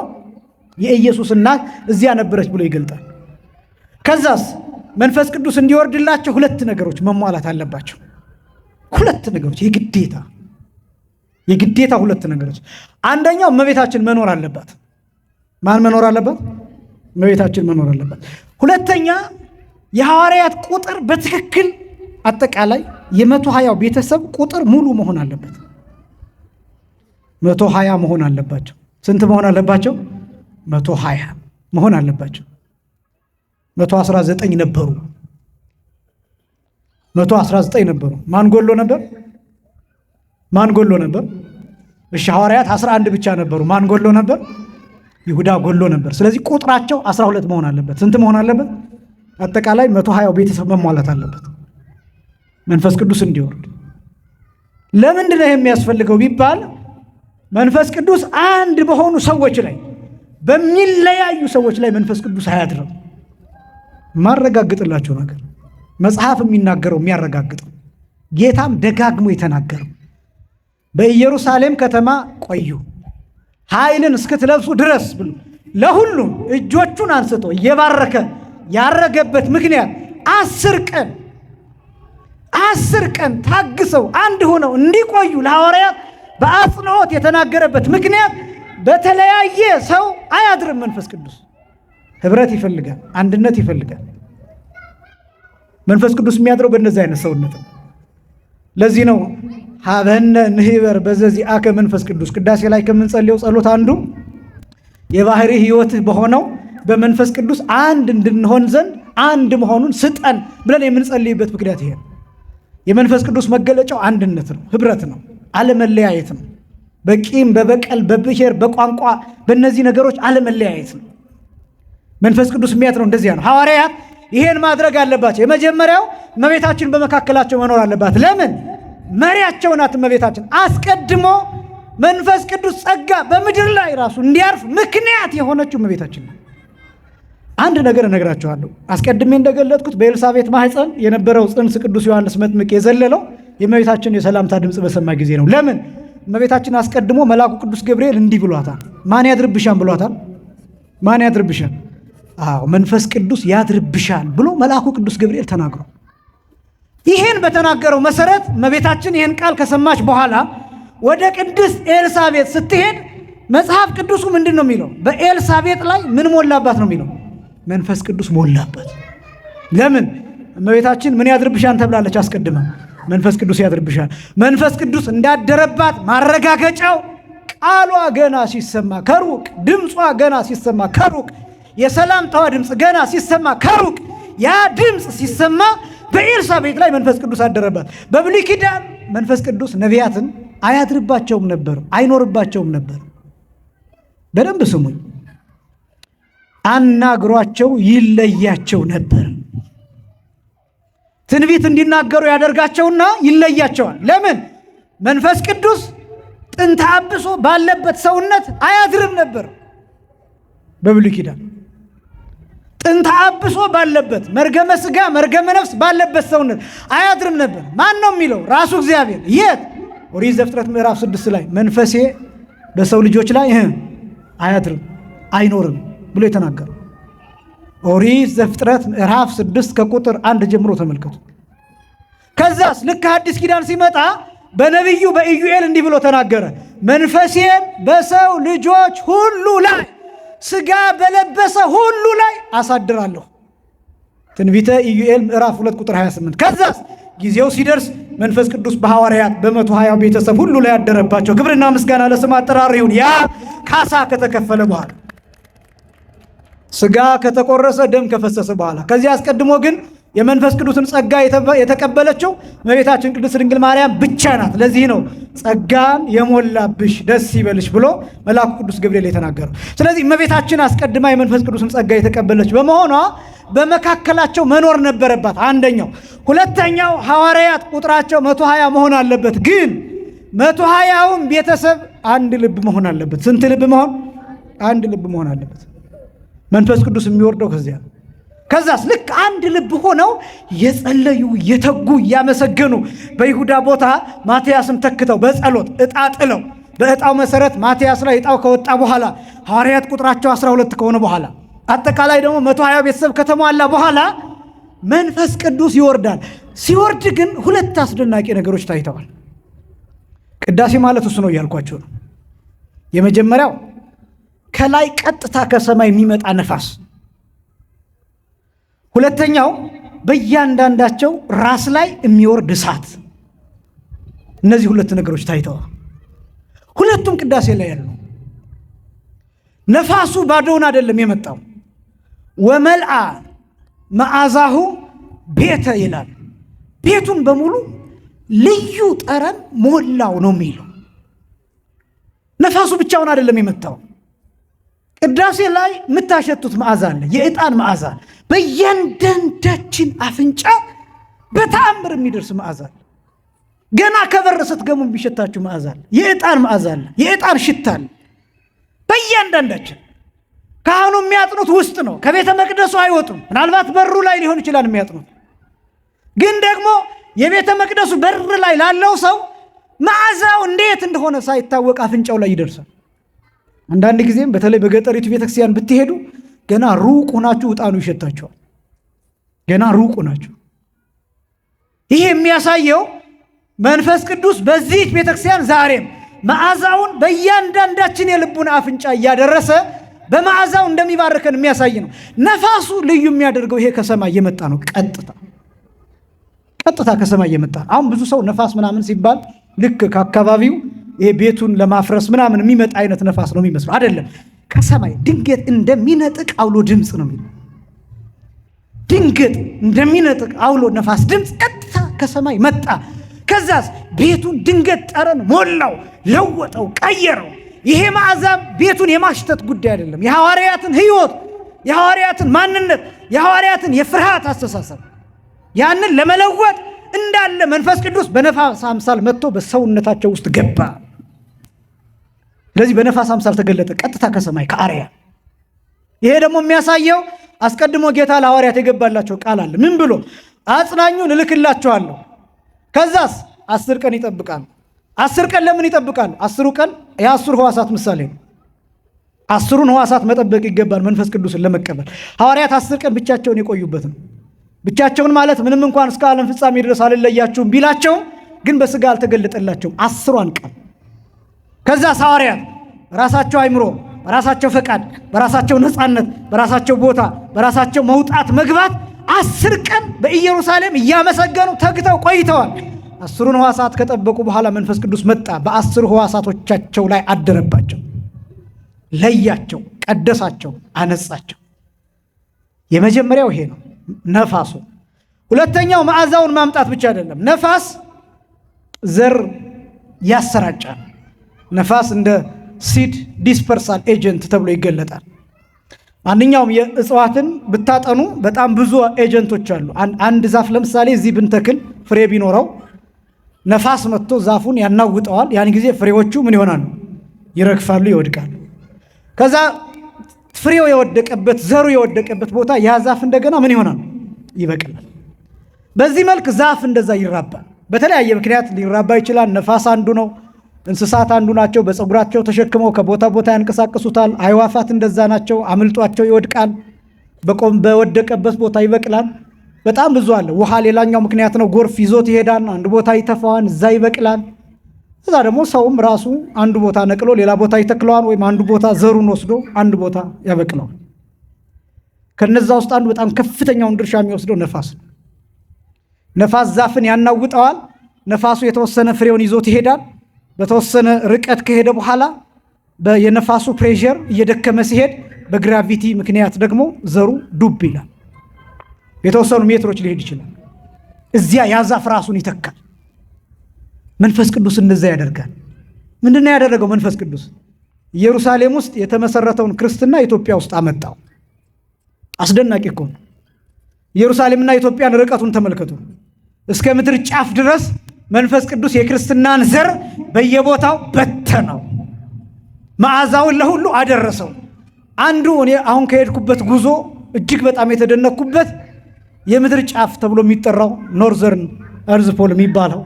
የኢየሱስ እናት እዚያ ነበረች ብሎ ይገልጣል። ከዛስ መንፈስ ቅዱስ እንዲወርድላቸው ሁለት ነገሮች መሟላት አለባቸው። ሁለት ነገሮች የግዴታ ሁለት ነገሮች። አንደኛው እመቤታችን መኖር አለባት። ማን መኖር አለባት? እመቤታችን መኖር አለባት። ሁለተኛ የሐዋርያት ቁጥር በትክክል አጠቃላይ የ120 ቤተሰብ ቁጥር ሙሉ መሆን አለበት። 120 መሆን አለባቸው። ስንት መሆን አለባቸው? 120 መሆን አለባቸው። 119 ነበሩ። 119 ነበሩ። ማን ጎሎ ነበር? እሺ ሐዋርያት 11 ብቻ ነበሩ። ማን ጎሎ ነበር? ይሁዳ ጎሎ ነበር። ስለዚህ ቁጥራቸው 12 መሆን አለበት። ስንት መሆን አለበት? አጠቃላይ 120 ቤተሰብ መሟላት አለበት መንፈስ ቅዱስ እንዲወርድ። ለምንድን ነው የሚያስፈልገው ቢባል መንፈስ ቅዱስ አንድ በሆኑ ሰዎች ላይ፣ በሚለያዩ ሰዎች ላይ መንፈስ ቅዱስ አያድርም። ማረጋግጥላቸው ነገር መጽሐፍ የሚናገረው የሚያረጋግጠው ጌታም ደጋግሞ የተናገረው በኢየሩሳሌም ከተማ ቆዩ ኃይልን እስክትለብሱ ድረስ ብሎ ለሁሉም እጆቹን አንስቶ እየባረከ ያረገበት ምክንያት 10 ቀን ታግሰው አንድ ሆነው እንዲቆዩ ለሐዋርያት በአጽንዖት የተናገረበት ምክንያት በተለያየ ሰው አያድርም። መንፈስ ቅዱስ ህብረት ይፈልጋል፣ አንድነት ይፈልጋል። መንፈስ ቅዱስ የሚያድረው በእነዚህ አይነት ሰውነት ነው። ለዚህ ነው ሀበነ ንህበር በዘዚአከ መንፈስ ቅዱስ። ቅዳሴ ላይ ከምንጸልየው ጸሎት አንዱ የባህሪ ሕይወትህ በሆነው በመንፈስ ቅዱስ አንድ እንድንሆን ዘንድ አንድ መሆኑን ስጠን ብለን የምንጸልይበት ምክንያት ይሄ ነው። የመንፈስ ቅዱስ መገለጫው አንድነት ነው፣ ህብረት ነው፣ አለመለያየት ነው። በቂም በበቀል በብሔር በቋንቋ በእነዚህ ነገሮች አለመለያየት ነው። መንፈስ ቅዱስ የሚያድረው እንደዚያ ነው። ሐዋርያት ይሄን ማድረግ አለባቸው። የመጀመሪያው እመቤታችን በመካከላቸው መኖር አለባት። ለምን? መሪያቸው ናት እመቤታችን። አስቀድሞ መንፈስ ቅዱስ ጸጋ በምድር ላይ ራሱ እንዲያርፍ ምክንያት የሆነችው እመቤታችን ነው። አንድ ነገር እነግራችኋለሁ። አስቀድሜ እንደገለጥኩት በኤልሳቤጥ ማህፀን የነበረው ጽንስ ቅዱስ ዮሐንስ መጥምቅ የዘለለው የእመቤታችን የሰላምታ ድምፅ በሰማ ጊዜ ነው። ለምን? እመቤታችን አስቀድሞ መልአኩ ቅዱስ ገብርኤል እንዲህ ብሏታል። ማን ያድርብሻል ብሏታል። ማን ያድርብሻል? አዎ መንፈስ ቅዱስ ያድርብሻል ብሎ መልአኩ ቅዱስ ገብርኤል ተናግሮ፣ ይህን በተናገረው መሰረት እመቤታችን ይህን ቃል ከሰማች በኋላ ወደ ቅድስት ኤልሳቤጥ ስትሄድ መጽሐፍ ቅዱሱ ምንድን ነው የሚለው? በኤልሳቤጥ ላይ ምን ሞላባት ነው የሚለው? መንፈስ ቅዱስ ሞላበት። ለምን? እመቤታችን ምን ያድርብሻል ተብላለች። አስቀድማ መንፈስ ቅዱስ ያድርብሻል። መንፈስ ቅዱስ እንዳደረባት ማረጋገጫው ቃሏ ገና ሲሰማ ከሩቅ፣ ድምጿ ገና ሲሰማ ከሩቅ፣ የሰላምታዋ ድምፅ ገና ሲሰማ ከሩቅ፣ ያ ድምፅ ሲሰማ በኤልሳቤጥ ላይ መንፈስ ቅዱስ አደረባት። በብሉይ ኪዳን መንፈስ ቅዱስ ነቢያትን አያድርባቸውም ነበር፣ አይኖርባቸውም ነበር። በደንብ ስሙኝ። አናግሯቸው ይለያቸው ነበር። ትንቢት እንዲናገሩ ያደርጋቸውና ይለያቸዋል። ለምን? መንፈስ ቅዱስ ጥንተ አብሶ ባለበት ሰውነት አያድርም ነበር። በብሉይ ኪዳን ጥንተ አብሶ ባለበት መርገመ ሥጋ መርገመ ነፍስ ባለበት ሰውነት አያድርም ነበር። ማን ነው የሚለው? ራሱ እግዚአብሔር። የት? ኦሪት ዘፍጥረት ምዕራፍ 6 ላይ መንፈሴ በሰው ልጆች ላይ አያድርም አይኖርም ብሎ የተናገረው ኦሪት ዘፍጥረት ምዕራፍ 6 ከቁጥር 1 ጀምሮ ተመልከቱ። ከዛስ ልክ አዲስ ኪዳን ሲመጣ በነቢዩ በኢዩኤል እንዲህ ብሎ ተናገረ። መንፈሴን በሰው ልጆች ሁሉ ላይ ሥጋ በለበሰ ሁሉ ላይ አሳድራለሁ። ትንቢተ ኢዩኤል ምዕራፍ 2 ቁጥር 28። ከዛስ ጊዜው ሲደርስ መንፈስ ቅዱስ በሐዋርያት በ120 ቤተሰብ ሁሉ ላይ ያደረባቸው። ክብርና ምስጋና ለስም አጠራር ይሁን። ያ ካሳ ከተከፈለ በኋላ ሥጋ ከተቆረሰ ደም ከፈሰሰ በኋላ። ከዚህ አስቀድሞ ግን የመንፈስ ቅዱስን ጸጋ የተቀበለችው እመቤታችን ቅድስት ድንግል ማርያም ብቻ ናት። ለዚህ ነው ጸጋን የሞላብሽ ደስ ይበልሽ ብሎ መልአኩ ቅዱስ ገብርኤል የተናገረው። ስለዚህ እመቤታችን አስቀድማ የመንፈስ ቅዱስን ጸጋ የተቀበለች በመሆኗ በመካከላቸው መኖር ነበረባት። አንደኛው። ሁለተኛው ሐዋርያት ቁጥራቸው 120 መሆን አለበት። ግን 120ውም ቤተሰብ አንድ ልብ መሆን አለበት። ስንት ልብ መሆን? አንድ ልብ መሆን አለበት። መንፈስ ቅዱስ የሚወርደው ከዚያ ከዛስ ልክ አንድ ልብ ሆነው የጸለዩ የተጉ ያመሰገኑ በይሁዳ ቦታ ማትያስን ተክተው በጸሎት ዕጣ ጥለው በዕጣው መሰረት ማትያስ ላይ ዕጣው ከወጣ በኋላ ሐዋርያት ቁጥራቸው 12 ከሆነ በኋላ አጠቃላይ ደግሞ 120 ቤተሰብ ከተሟላ በኋላ መንፈስ ቅዱስ ይወርዳል። ሲወርድ ግን ሁለት አስደናቂ ነገሮች ታይተዋል። ቅዳሴ ማለት እሱ ነው እያልኳቸው ነው። የመጀመሪያው ከላይ ቀጥታ ከሰማይ የሚመጣ ነፋስ፣ ሁለተኛው በእያንዳንዳቸው ራስ ላይ የሚወርድ እሳት። እነዚህ ሁለት ነገሮች ታይተዋል። ሁለቱም ቅዳሴ ላይ ያሉ። ነፋሱ ባዶውን አይደለም የመጣው። ወመልአ መዓዛሁ ቤተ ይላል። ቤቱን በሙሉ ልዩ ጠረን ሞላው ነው የሚለው። ነፋሱ ብቻውን አይደለም የመጣው። ቅዳሴ ላይ የምታሸቱት መዓዛ አለ፣ የዕጣን መዓዛ። በእያንዳንዳችን አፍንጫ በተአምር የሚደርስ መዓዛ አለ። ገና ከበር ስትገቡ የሚሸታችሁ መዓዛ አለ፣ የዕጣን መዓዛ አለ፣ የዕጣን ሽታ አለ በእያንዳንዳችን። ካህኑ የሚያጥኑት ውስጥ ነው፣ ከቤተ መቅደሱ አይወጡም። ምናልባት በሩ ላይ ሊሆን ይችላል የሚያጥኑት፣ ግን ደግሞ የቤተ መቅደሱ በር ላይ ላለው ሰው መዓዛው እንዴት እንደሆነ ሳይታወቅ አፍንጫው ላይ ይደርሳል። አንዳንድ ጊዜም በተለይ በገጠሪቱ ቤተክርስቲያን ብትሄዱ ገና ሩቅ ሆናችሁ ዕጣኑ ይሸታችኋል። ገና ሩቅ ሆናችሁ። ይሄ የሚያሳየው መንፈስ ቅዱስ በዚህ ቤተክርስቲያን ዛሬም መዓዛውን በእያንዳንዳችን የልቡን አፍንጫ እያደረሰ በመዓዛው እንደሚባርከን የሚያሳይ ነው። ነፋሱ ልዩ የሚያደርገው ይሄ ከሰማይ የመጣ ነው። ቀጥታ ከሰማይ የመጣ ነው። አሁን ብዙ ሰው ነፋስ ምናምን ሲባል ልክ ከአካባቢው ይሄ ቤቱን ለማፍረስ ምናምን የሚመጣ አይነት ነፋስ ነው የሚመስለው። አይደለም። ከሰማይ ድንገት እንደሚነጥቅ አውሎ ድምፅ ነው የሚለው። ድንገት እንደሚነጥቅ አውሎ ነፋስ ድምፅ ቀጥታ ከሰማይ መጣ። ከዛስ ቤቱን ድንገት ጠረን ሞላው፣ ለወጠው፣ ቀየረው። ይሄ መዓዛም ቤቱን የማሽተት ጉዳይ አይደለም። የሐዋርያትን ሕይወት፣ የሐዋርያትን ማንነት፣ የሐዋርያትን የፍርሃት አስተሳሰብ ያንን ለመለወጥ እንዳለ መንፈስ ቅዱስ በነፋስ አምሳል መጥቶ በሰውነታቸው ውስጥ ገባ። ስለዚህ በነፋስ አምሳል ተገለጠ ቀጥታ ከሰማይ ከአርያ። ይሄ ደግሞ የሚያሳየው አስቀድሞ ጌታ ለሐዋርያት የገባላቸው ቃል አለ። ምን ብሎ? አጽናኙን እልክላችኋለሁ። ከዛስ 10 ቀን ይጠብቃሉ። 10 ቀን ለምን ይጠብቃሉ? 10ሩ ቀን የ10 ሕዋሳት ምሳሌ ነው። 10ሩን ሕዋሳት መጠበቅ ይገባል መንፈስ ቅዱስን ለመቀበል። ሐዋርያት 10 ቀን ብቻቸውን የቆዩበት ነው። ብቻቸውን ማለት ምንም እንኳን እስከ ዓለም ፍጻሜ ድረስ አልለያችሁም ቢላቸውም ግን በስጋ አልተገለጠላቸውም 10ሯን ቀን። ከዛ ሐዋርያት በራሳቸው አይምሮ፣ በራሳቸው ፈቃድ፣ በራሳቸው ነፃነት፣ በራሳቸው ቦታ፣ በራሳቸው መውጣት መግባት 10 ቀን በኢየሩሳሌም እያመሰገኑ ተግተው ቆይተዋል። 10ሩን ሕዋሳት ከጠበቁ በኋላ መንፈስ ቅዱስ መጣ፣ በ10 ሕዋሳቶቻቸው ላይ አደረባቸው፣ ለያቸው፣ ቀደሳቸው፣ አነጻቸው። የመጀመሪያው ይሄ ነው ነፋሱ። ሁለተኛው መዓዛውን ማምጣት ብቻ አይደለም። ነፋስ ዘር ያሰራጫል። ነፋስ እንደ ሲድ ዲስፐርሳል ኤጀንት ተብሎ ይገለጣል። ማንኛውም የእጽዋትን ብታጠኑ በጣም ብዙ ኤጀንቶች አሉ። አንድ ዛፍ ለምሳሌ እዚህ ብንተክል ፍሬ ቢኖረው ነፋስ መጥቶ ዛፉን ያናውጠዋል። ያን ጊዜ ፍሬዎቹ ምን ይሆናሉ? ይረግፋሉ፣ ይወድቃሉ። ከዛ ፍሬው የወደቀበት ዘሩ የወደቀበት ቦታ ያ ዛፍ እንደገና ምን ይሆናል? ይበቅላል። በዚህ መልክ ዛፍ እንደዛ ይራባል። በተለያየ ምክንያት ሊራባ ይችላል። ነፋስ አንዱ ነው። እንስሳት አንዱ ናቸው። በፀጉራቸው ተሸክመው ከቦታ ቦታ ያንቀሳቅሱታል። አዕዋፋት እንደዛ ናቸው። አምልጧቸው ይወድቃል። በወደቀበት ቦታ ይበቅላል። በጣም ብዙ አለ። ውሃ ሌላኛው ምክንያት ነው። ጎርፍ ይዞት ይሄዳል። አንድ ቦታ ይተፋዋል፣ እዛ ይበቅላል። እዛ ደግሞ ሰውም ራሱ አንዱ ቦታ ነቅሎ ሌላ ቦታ ይተክለዋል፣ ወይም አንዱ ቦታ ዘሩን ወስዶ አንድ ቦታ ያበቅለዋል። ከነዛ ውስጥ አንዱ በጣም ከፍተኛውን ድርሻ የሚወስደው ነፋስ ነው። ነፋስ ዛፍን ያናውጠዋል። ነፋሱ የተወሰነ ፍሬውን ይዞት ይሄዳል። በተወሰነ ርቀት ከሄደ በኋላ የነፋሱ ፕሬሸር እየደከመ ሲሄድ በግራቪቲ ምክንያት ደግሞ ዘሩ ዱብ ይላል። የተወሰኑ ሜትሮች ሊሄድ ይችላል። እዚያ ያ ዛፍ ራሱን ይተካል። መንፈስ ቅዱስ እንደዛ ያደርጋል። ምንድነው ያደረገው መንፈስ ቅዱስ? ኢየሩሳሌም ውስጥ የተመሰረተውን ክርስትና ኢትዮጵያ ውስጥ አመጣው። አስደናቂ እኮ ነው። ኢየሩሳሌምና ኢትዮጵያን ርቀቱን ተመልከቱ። እስከ ምድር ጫፍ ድረስ መንፈስ ቅዱስ የክርስትናን ዘር በየቦታው በተነው፣ መዓዛውን ለሁሉ አደረሰው። አንዱ እኔ አሁን ከሄድኩበት ጉዞ እጅግ በጣም የተደነኩበት የምድር ጫፍ ተብሎ የሚጠራው ኖርዘርን እርዝ ፖል የሚባለው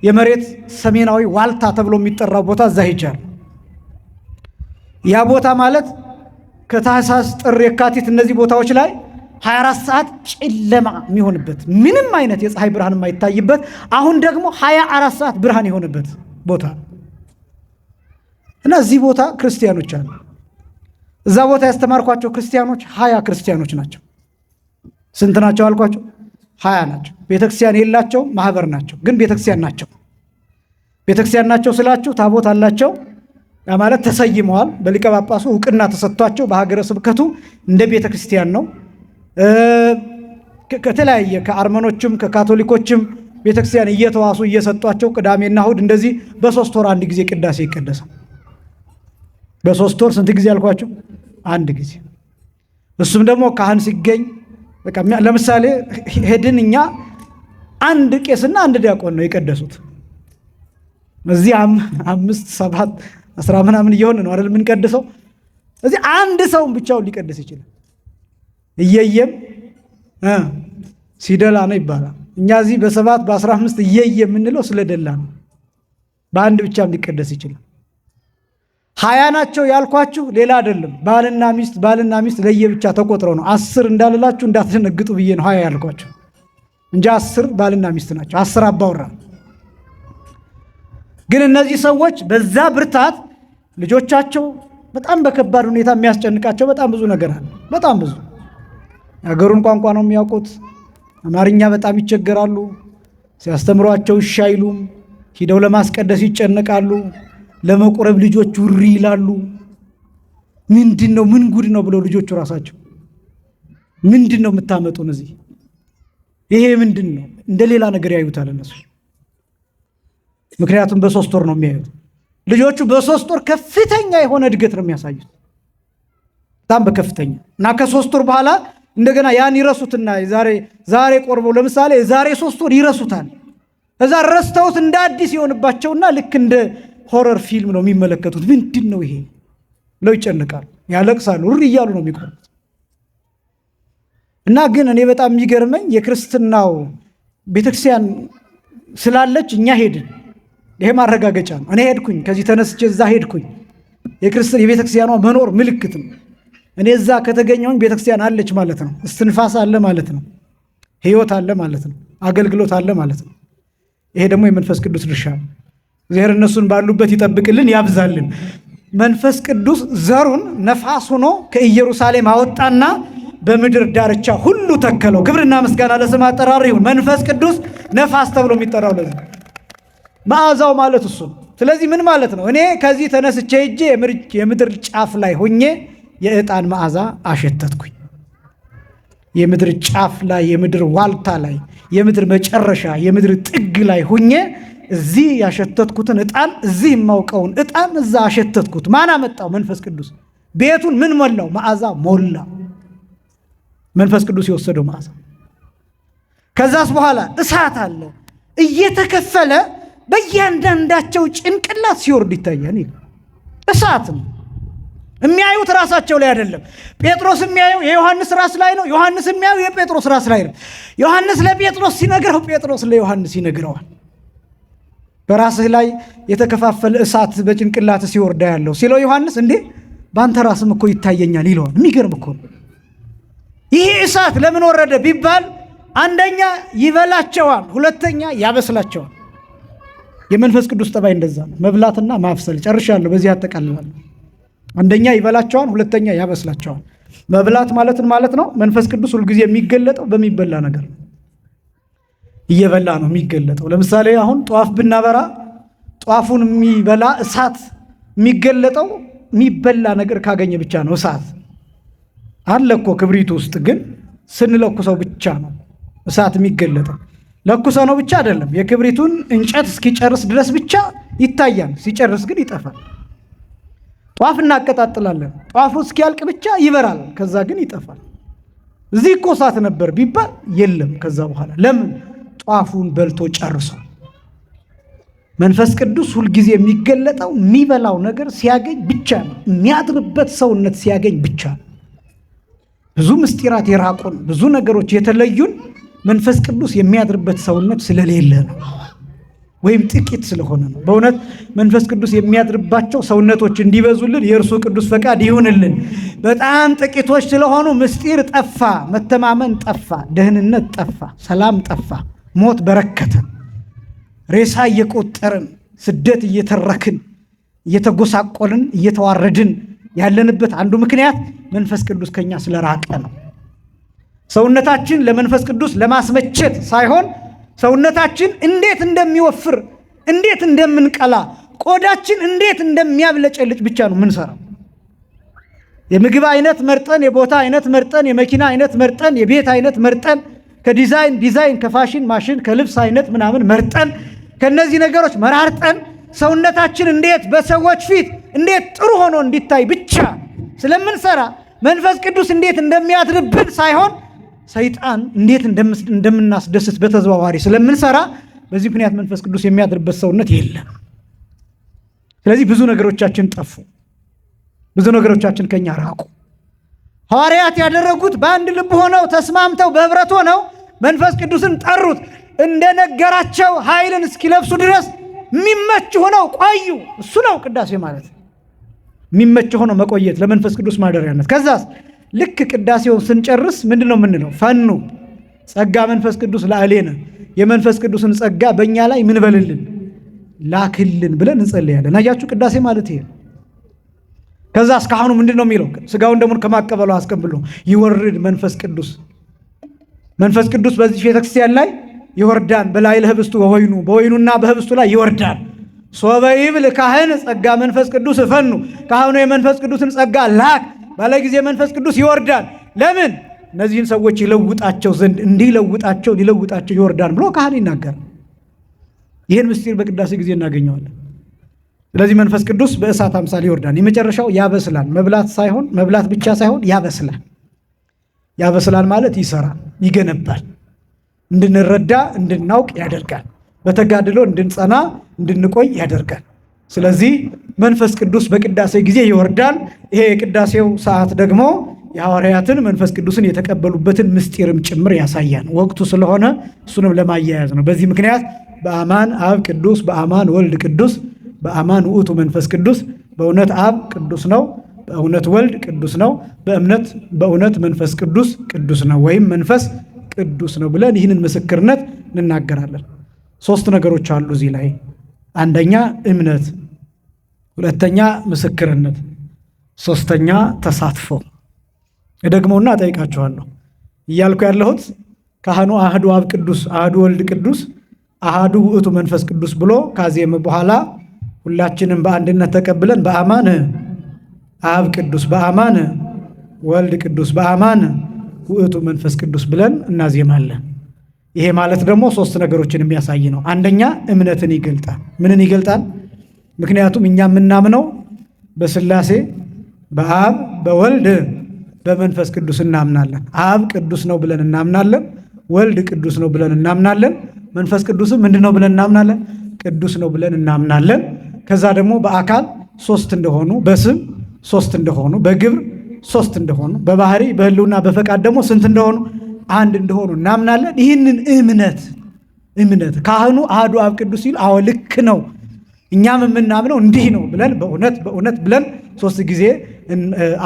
የመሬት ሰሜናዊ ዋልታ ተብሎ የሚጠራው ቦታ እዛ ሄጃለሁ። ያ ቦታ ማለት ከታህሳስ፣ ጥር፣ የካቲት እነዚህ ቦታዎች ላይ 24 ሰዓት ጨለማ የሚሆንበት ምንም አይነት የፀሐይ ብርሃን የማይታይበት፣ አሁን ደግሞ 24 ሰዓት ብርሃን የሆነበት ቦታ እና እዚህ ቦታ ክርስቲያኖች አሉ። እዛ ቦታ ያስተማርኳቸው ክርስቲያኖች 20 ክርስቲያኖች ናቸው። ስንት ናቸው አልኳቸው? 20 ናቸው። ቤተክርስቲያን የላቸው ማህበር ናቸው፣ ግን ቤተክርስቲያን ናቸው። ቤተክርስቲያን ናቸው ስላችሁ ታቦት አላቸው ማለት ተሰይመዋል። በሊቀ ጳጳሱ እውቅና ተሰጥቷቸው በሀገረ ስብከቱ እንደ ቤተክርስቲያን ነው። ከተለያየ ከአርመኖችም ከካቶሊኮችም ቤተክርስቲያን እየተዋሱ እየሰጧቸው ቅዳሜና እሁድ እንደዚህ በ3 ወር አንድ ጊዜ ቅዳሴ ይቀደሳል። በ3 ወር ስንት ጊዜ አልኳቸው? አንድ ጊዜ። እሱም ደግሞ ካህን ሲገኝ በቃ ለምሳሌ ሄድን እኛ አንድ ቄስና አንድ ዲያቆን ነው የቀደሱት። እዚህ 5 7 10 ምናምን እየሆነ ነው አይደል የምንቀድሰው። እዚህ አንድ ሰው ብቻውን ሊቀድስ ይችላል። እየየም ሲደላ ነው ይባላል። እኛ እዚህ በ7 በ15 እየየ የምንለው ስለደላ ነው። በአንድ ብቻም ሊቀደስ ይችላል። 20 ናቸው ያልኳችሁ ሌላ አይደለም። ባልና ሚስት ለየብቻ ተቆጥረው ነው። 10 እንዳልላችሁ እንዳትደነግጡ ብዬ ነው 20 ያልኳችሁ እንጂ 10 ባልና ሚስት ናቸው። 10 አባወራ። ግን እነዚህ ሰዎች በዛ ብርታት ልጆቻቸው በጣም በከባድ ሁኔታ የሚያስጨንቃቸው በጣም ብዙ ነገር አለ። በጣም ብዙ የሀገሩን ቋንቋ ነው የሚያውቁት። አማርኛ በጣም ይቸገራሉ። ሲያስተምሯቸው እሺ አይሉም። ሂደው ለማስቀደስ ይጨነቃሉ። ለመቁረብ ልጆቹ ውሪ ይላሉ። ምንድን ነው ምን ጉድ ነው ብለው ልጆቹ ራሳቸው ምንድን ነው የምታመጡን እዚህ ይሄ ምንድን ነው እንደ ሌላ ነገር ያዩታል እነሱ። ምክንያቱም በ3 ወር ነው የሚያዩት ልጆቹ። በ3 ወር ከፍተኛ የሆነ እድገት ነው የሚያሳዩት፣ በጣም በከፍተኛ እና ከ3 ወር በኋላ እንደገና ያን ይረሱትና ዛሬ ቆርበው ለምሳሌ ዛሬ 3 ወር ይረሱታል። እዛ ረስተውት እንደ አዲስ ይሆንባቸውና ልክ እንደ ሆረር ፊልም ነው የሚመለከቱት። ምንድን ነው ይሄ ብለው ይጨነቃሉ፣ ያለቅሳሉ፣ ሩር እያሉ ነው የሚቆርቡት። እና ግን እኔ በጣም የሚገርመኝ የክርስትናው ቤተክርስቲያን ስላለች እኛ ሄድን። ይሄ ማረጋገጫ ነው። እኔ ሄድኩኝ፣ ከዚህ ተነስቼ እዛ ሄድኩኝ። የቤተክርስቲያኗ መኖር ምልክት ነው። እኔ እዛ ከተገኘሁኝ ቤተክርስቲያን አለች ማለት ነው። እስትንፋስ አለ ማለት ነው። ህይወት አለ ማለት ነው። አገልግሎት አለ ማለት ነው። ይሄ ደግሞ የመንፈስ ቅዱስ ድርሻ ነው። እግዚአብሔር እነሱን ባሉበት ይጠብቅልን፣ ያብዛልን። መንፈስ ቅዱስ ዘሩን ነፋስ ሆኖ ከኢየሩሳሌም አወጣና በምድር ዳርቻ ሁሉ ተከለው። ክብርና ምስጋና ለስም አጠራር ይሁን። መንፈስ ቅዱስ ነፋስ ተብሎ የሚጠራው ለዚህ መዓዛው ማለት እሱ። ስለዚህ ምን ማለት ነው? እኔ ከዚህ ተነስቼ ሄጄ የምድር ጫፍ ላይ ሆኜ የዕጣን መዓዛ አሸተትኩኝ። የምድር ጫፍ ላይ፣ የምድር ዋልታ ላይ፣ የምድር መጨረሻ፣ የምድር ጥግ ላይ ሆኜ እዚህ ያሸተትኩትን ዕጣን፣ እዚህ የማውቀውን ዕጣን እዛ አሸተትኩት። ማን አመጣው? መንፈስ ቅዱስ። ቤቱን ምን ሞላው? መዓዛ ሞላ። መንፈስ ቅዱስ የወሰደው መዓዛ። ከዛስ በኋላ እሳት አለ እየተከፈለ በእያንዳንዳቸው ጭንቅላት ሲወርድ ይታያል። እሳት ነው። የሚያዩት ራሳቸው ላይ አይደለም። ጴጥሮስ የሚያየው የዮሐንስ ራስ ላይ ነው። ዮሐንስ የሚያየው የጴጥሮስ ራስ ላይ ነው። ዮሐንስ ለጴጥሮስ ሲነግረው፣ ጴጥሮስ ለዮሐንስ ይነግረዋል። በራስህ ላይ የተከፋፈለ እሳት በጭንቅላት ሲወርዳ ያለው ሲለው ዮሐንስ እንዴ በአንተ ራስም እኮ ይታየኛል ይለዋል። የሚገርም እኮ ነው። ይህ እሳት ለምን ወረደ ቢባል አንደኛ ይበላቸዋል፣ ሁለተኛ ያበስላቸዋል። የመንፈስ ቅዱስ ጠባይ እንደዛ ነው፣ መብላትና ማብሰል። ጨርሻለሁ፣ በዚህ አጠቃልላለሁ። አንደኛ ይበላቸዋል፣ ሁለተኛ ያበስላቸዋል። መብላት ማለት ነው። መንፈስ ቅዱስ ሁልጊዜ የሚገለጠው በሚበላ ነገር ነው። እየበላ ነው የሚገለጠው። ለምሳሌ አሁን ጧፍ ብናበራ ጧፉን የሚበላ እሳት የሚገለጠው የሚበላ ነገር ካገኘ ብቻ ነው። እሳት አለ እኮ ክብሪቱ ውስጥ፣ ግን ስንለኩሰው ብቻ ነው እሳት የሚገለጠው። ለኩሰ ነው ብቻ አይደለም። የክብሪቱን እንጨት እስኪጨርስ ድረስ ብቻ ይታያል፣ ሲጨርስ ግን ይጠፋል። ጧፍ እናቀጣጥላለን፣ ጧፉ እስኪያልቅ ብቻ ይበራል፣ ከዛ ግን ይጠፋል። እዚህ እኮ እሳት ነበር ቢባል የለም ከዛ በኋላ። ለምን? ጧፉን በልቶ ጨርሶ። መንፈስ ቅዱስ ሁልጊዜ የሚገለጠው የሚበላው ነገር ሲያገኝ ብቻ ነው። የሚያድርበት ሰውነት ሲያገኝ ብቻ ነው። ብዙ ምስጢራት የራቁን ብዙ ነገሮች የተለዩን መንፈስ ቅዱስ የሚያድርበት ሰውነት ስለሌለ ነው፣ ወይም ጥቂት ስለሆነ ነው። በእውነት መንፈስ ቅዱስ የሚያድርባቸው ሰውነቶች እንዲበዙልን የእርሱ ቅዱስ ፈቃድ ይሁንልን። በጣም ጥቂቶች ስለሆኑ ምስጢር ጠፋ፣ መተማመን ጠፋ፣ ደህንነት ጠፋ፣ ሰላም ጠፋ፣ ሞት በረከተ፣ ሬሳ እየቆጠርን ስደት እየተረክን እየተጎሳቆልን እየተዋረድን ያለንበት አንዱ ምክንያት መንፈስ ቅዱስ ከኛ ስለራቀ ነው። ሰውነታችን ለመንፈስ ቅዱስ ለማስመቸት ሳይሆን ሰውነታችን እንዴት እንደሚወፍር እንዴት እንደምንቀላ ቆዳችን እንዴት እንደሚያብለጨልጭ ብቻ ነው ምንሰራው። የምግብ አይነት መርጠን፣ የቦታ አይነት መርጠን፣ የመኪና አይነት መርጠን፣ የቤት አይነት መርጠን፣ ከዲዛይን ከፋሽን ማሽን ከልብስ አይነት ምናምን መርጠን ከነዚህ ነገሮች መራርጠን ሰውነታችን እንዴት በሰዎች ፊት እንዴት ጥሩ ሆኖ እንዲታይ ብቻ ስለምንሰራ መንፈስ ቅዱስ እንዴት እንደሚያድርብን ሳይሆን ሰይጣን እንዴት እንደምናስደስት በተዘዋዋሪ ስለምንሰራ በዚህ ምክንያት መንፈስ ቅዱስ የሚያድርበት ሰውነት የለም። ስለዚህ ብዙ ነገሮቻችን ጠፉ፣ ብዙ ነገሮቻችን ከኛ ራቁ። ሐዋርያት ያደረጉት በአንድ ልብ ሆነው ተስማምተው በህብረት ሆነው መንፈስ ቅዱስን ጠሩት። እንደነገራቸው ኃይልን እስኪለብሱ ድረስ የሚመች ሆነው ቆዩ። እሱ ነው ቅዳሴ ማለት፣ የሚመች ሆነው መቆየት ለመንፈስ ቅዱስ ማደሪያነት። ከዛስ ልክ ቅዳሴውን ስንጨርስ ምንድን ነው የምንለው? ፈኑ ጸጋ መንፈስ ቅዱስ ላዕሌነ፣ የመንፈስ ቅዱስን ጸጋ በእኛ ላይ ምን በልልን ላክልን ብለን እንጸልያለን። አያችሁ ቅዳሴ ማለት ይሄ። ከዛ እስካሁኑ ምንድን ነው የሚለው? ስጋውን ደሙን ከማቀበሉ አስቀብሎ ይወርድ መንፈስ ቅዱስ። መንፈስ ቅዱስ በዚህ ቤተክርስቲያን ላይ ይወርዳል። በላዕለ ህብስቱ ወወይኑ፣ በወይኑና በህብስቱ ላይ ይወርዳል። ሶበ ይብል ካህን ጸጋ መንፈስ ቅዱስ እፈኑ፣ ካህኑ የመንፈስ ቅዱስን ጸጋ ላክ ባለ ጊዜ መንፈስ ቅዱስ ይወርዳል። ለምን? እነዚህን ሰዎች ይለውጣቸው ዘንድ፣ እንዲለውጣቸው ሊለውጣቸው ይወርዳል ብሎ ካህን ይናገራል። ይህን ምስጢር በቅዳሴ ጊዜ እናገኘዋለን። ስለዚህ መንፈስ ቅዱስ በእሳት አምሳል ይወርዳል። የመጨረሻው ያበስላል። መብላት ብቻ ሳይሆን ያበስላል። ያበስላል ማለት ይሰራል፣ ይገነባል፣ እንድንረዳ እንድናውቅ ያደርጋል፣ በተጋድሎ እንድንጸና እንድንቆይ ያደርጋል። ስለዚህ መንፈስ ቅዱስ በቅዳሴ ጊዜ ይወርዳል። ይሄ የቅዳሴው ሰዓት ደግሞ የሐዋርያትን መንፈስ ቅዱስን የተቀበሉበትን ምስጢርም ጭምር ያሳያል። ወቅቱ ስለሆነ እሱንም ለማያያዝ ነው። በዚህ ምክንያት በአማን አብ ቅዱስ፣ በአማን ወልድ ቅዱስ፣ በአማን ውእቱ መንፈስ ቅዱስ፣ በእውነት አብ ቅዱስ ነው፣ በእውነት ወልድ ቅዱስ ነው፣ በእውነት መንፈስ ቅዱስ ቅዱስ ነው ወይም መንፈስ ቅዱስ ነው ብለን ይህንን ምስክርነት እንናገራለን። 3 ነገሮች አሉ እዚህ ላይ። አንደኛ እምነት፣ ሁለተኛ ምስክርነት፣ ሶስተኛ ተሳትፎ። ደግሞና እጠይቃችኋለሁ እያልኩ ያለሁት ካህኑ አህዱ አብ ቅዱስ፣ አህዱ ወልድ ቅዱስ፣ አህዱ ውእቱ መንፈስ ቅዱስ ብሎ ካዜመ በኋላ ሁላችንም በአንድነት ተቀብለን በአማን አብ ቅዱስ፣ በአማን ወልድ ቅዱስ፣ በአማን ውእቱ መንፈስ ቅዱስ ብለን እናዜማለን። ይሄ ማለት ደግሞ 3 ነገሮችን የሚያሳይ ነው። አንደኛ እምነትን ይገልጣል። ምንን ይገልጣል? ምክንያቱም እኛ የምናምነው በሥላሴ በአብ በወልድ በመንፈስ ቅዱስ እናምናለን። አብ ቅዱስ ነው ብለን እናምናለን። ወልድ ቅዱስ ነው ብለን እናምናለን። መንፈስ ቅዱስም ምንድን ነው ብለን እናምናለን? ቅዱስ ነው ብለን እናምናለን። ከዛ ደግሞ በአካል 3 እንደሆኑ፣ በስም 3 እንደሆኑ፣ በግብር 3 እንደሆኑ፣ በባህሪ በህልውና በፈቃድ ደግሞ ስንት እንደሆኑ? 1 እንደሆኑ እናምናለን። ይህንን እምነት ካህኑ አሐዱ አብ ቅዱስ ሲል አዎ ልክ ነው እኛም የምናምነው እንዲህ ነው ብለን በእውነት ብለን 3 ጊዜ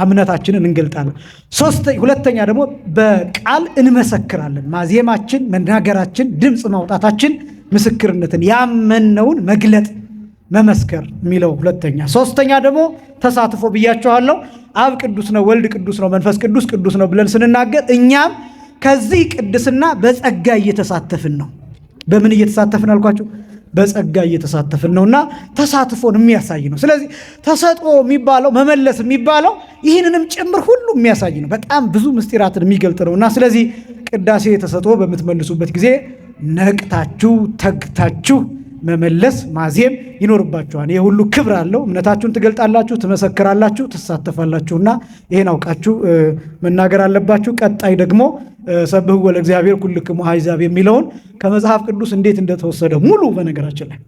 እምነታችንን እንገልጣለን። ሁለተኛ ደግሞ በቃል እንመሰክራለን። ማዜማችን፣ መናገራችን፣ ድምፅ ማውጣታችን ምስክርነትን ያመነውን መግለጥ መመስከር የሚለው ሁለተኛ። ሶስተኛ ደግሞ ተሳትፎ ብያችኋለሁ። አብ ቅዱስ ነው፣ ወልድ ቅዱስ ነው፣ መንፈስ ቅዱስ ቅዱስ ነው ብለን ስንናገር እኛም ከዚህ ቅድስና በጸጋ እየተሳተፍን ነው። በምን እየተሳተፍን አልኳችሁ? በጸጋ እየተሳተፍን ነውና ተሳትፎን የሚያሳይ ነው። ስለዚህ ተሰጥኦ የሚባለው መመለስ የሚባለው ይህንንም ጭምር ሁሉ የሚያሳይ ነው። በጣም ብዙ ምስጢራትን የሚገልጥ ነውና ስለዚህ ቅዳሴ ተሰጥኦ በምትመልሱበት ጊዜ ነቅታችሁ ተግታችሁ መመለስ ማዜም ይኖርባችኋል። ይሄ ሁሉ ክብር አለው። እምነታችሁን ትገልጣላችሁ፣ ትመሰክራላችሁ፣ ትሳተፋላችሁና ይሄን አውቃችሁ መናገር አለባችሁ። ቀጣይ ደግሞ ሰብሕዎ ለእግዚአብሔር ኩልክሙ አሕዛብ የሚለውን ከመጽሐፍ ቅዱስ እንዴት እንደተወሰደ ሙሉ በነገራችን ላይ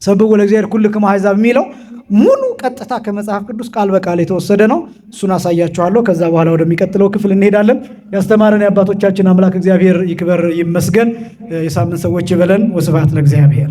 ሰብሕዎ ለእግዚአብሔር ኩልክሙ አሕዛብ የሚለው ሙሉ ቀጥታ ከመጽሐፍ ቅዱስ ቃል በቃል የተወሰደ ነው። እሱን አሳያችኋለሁ። ከዛ በኋላ ወደሚቀጥለው ክፍል እንሄዳለን። ያስተማረን የአባቶቻችን አምላክ እግዚአብሔር ይክበር ይመስገን። የሳምንት ሰዎች ይበለን። ወስብሐት ለእግዚአብሔር።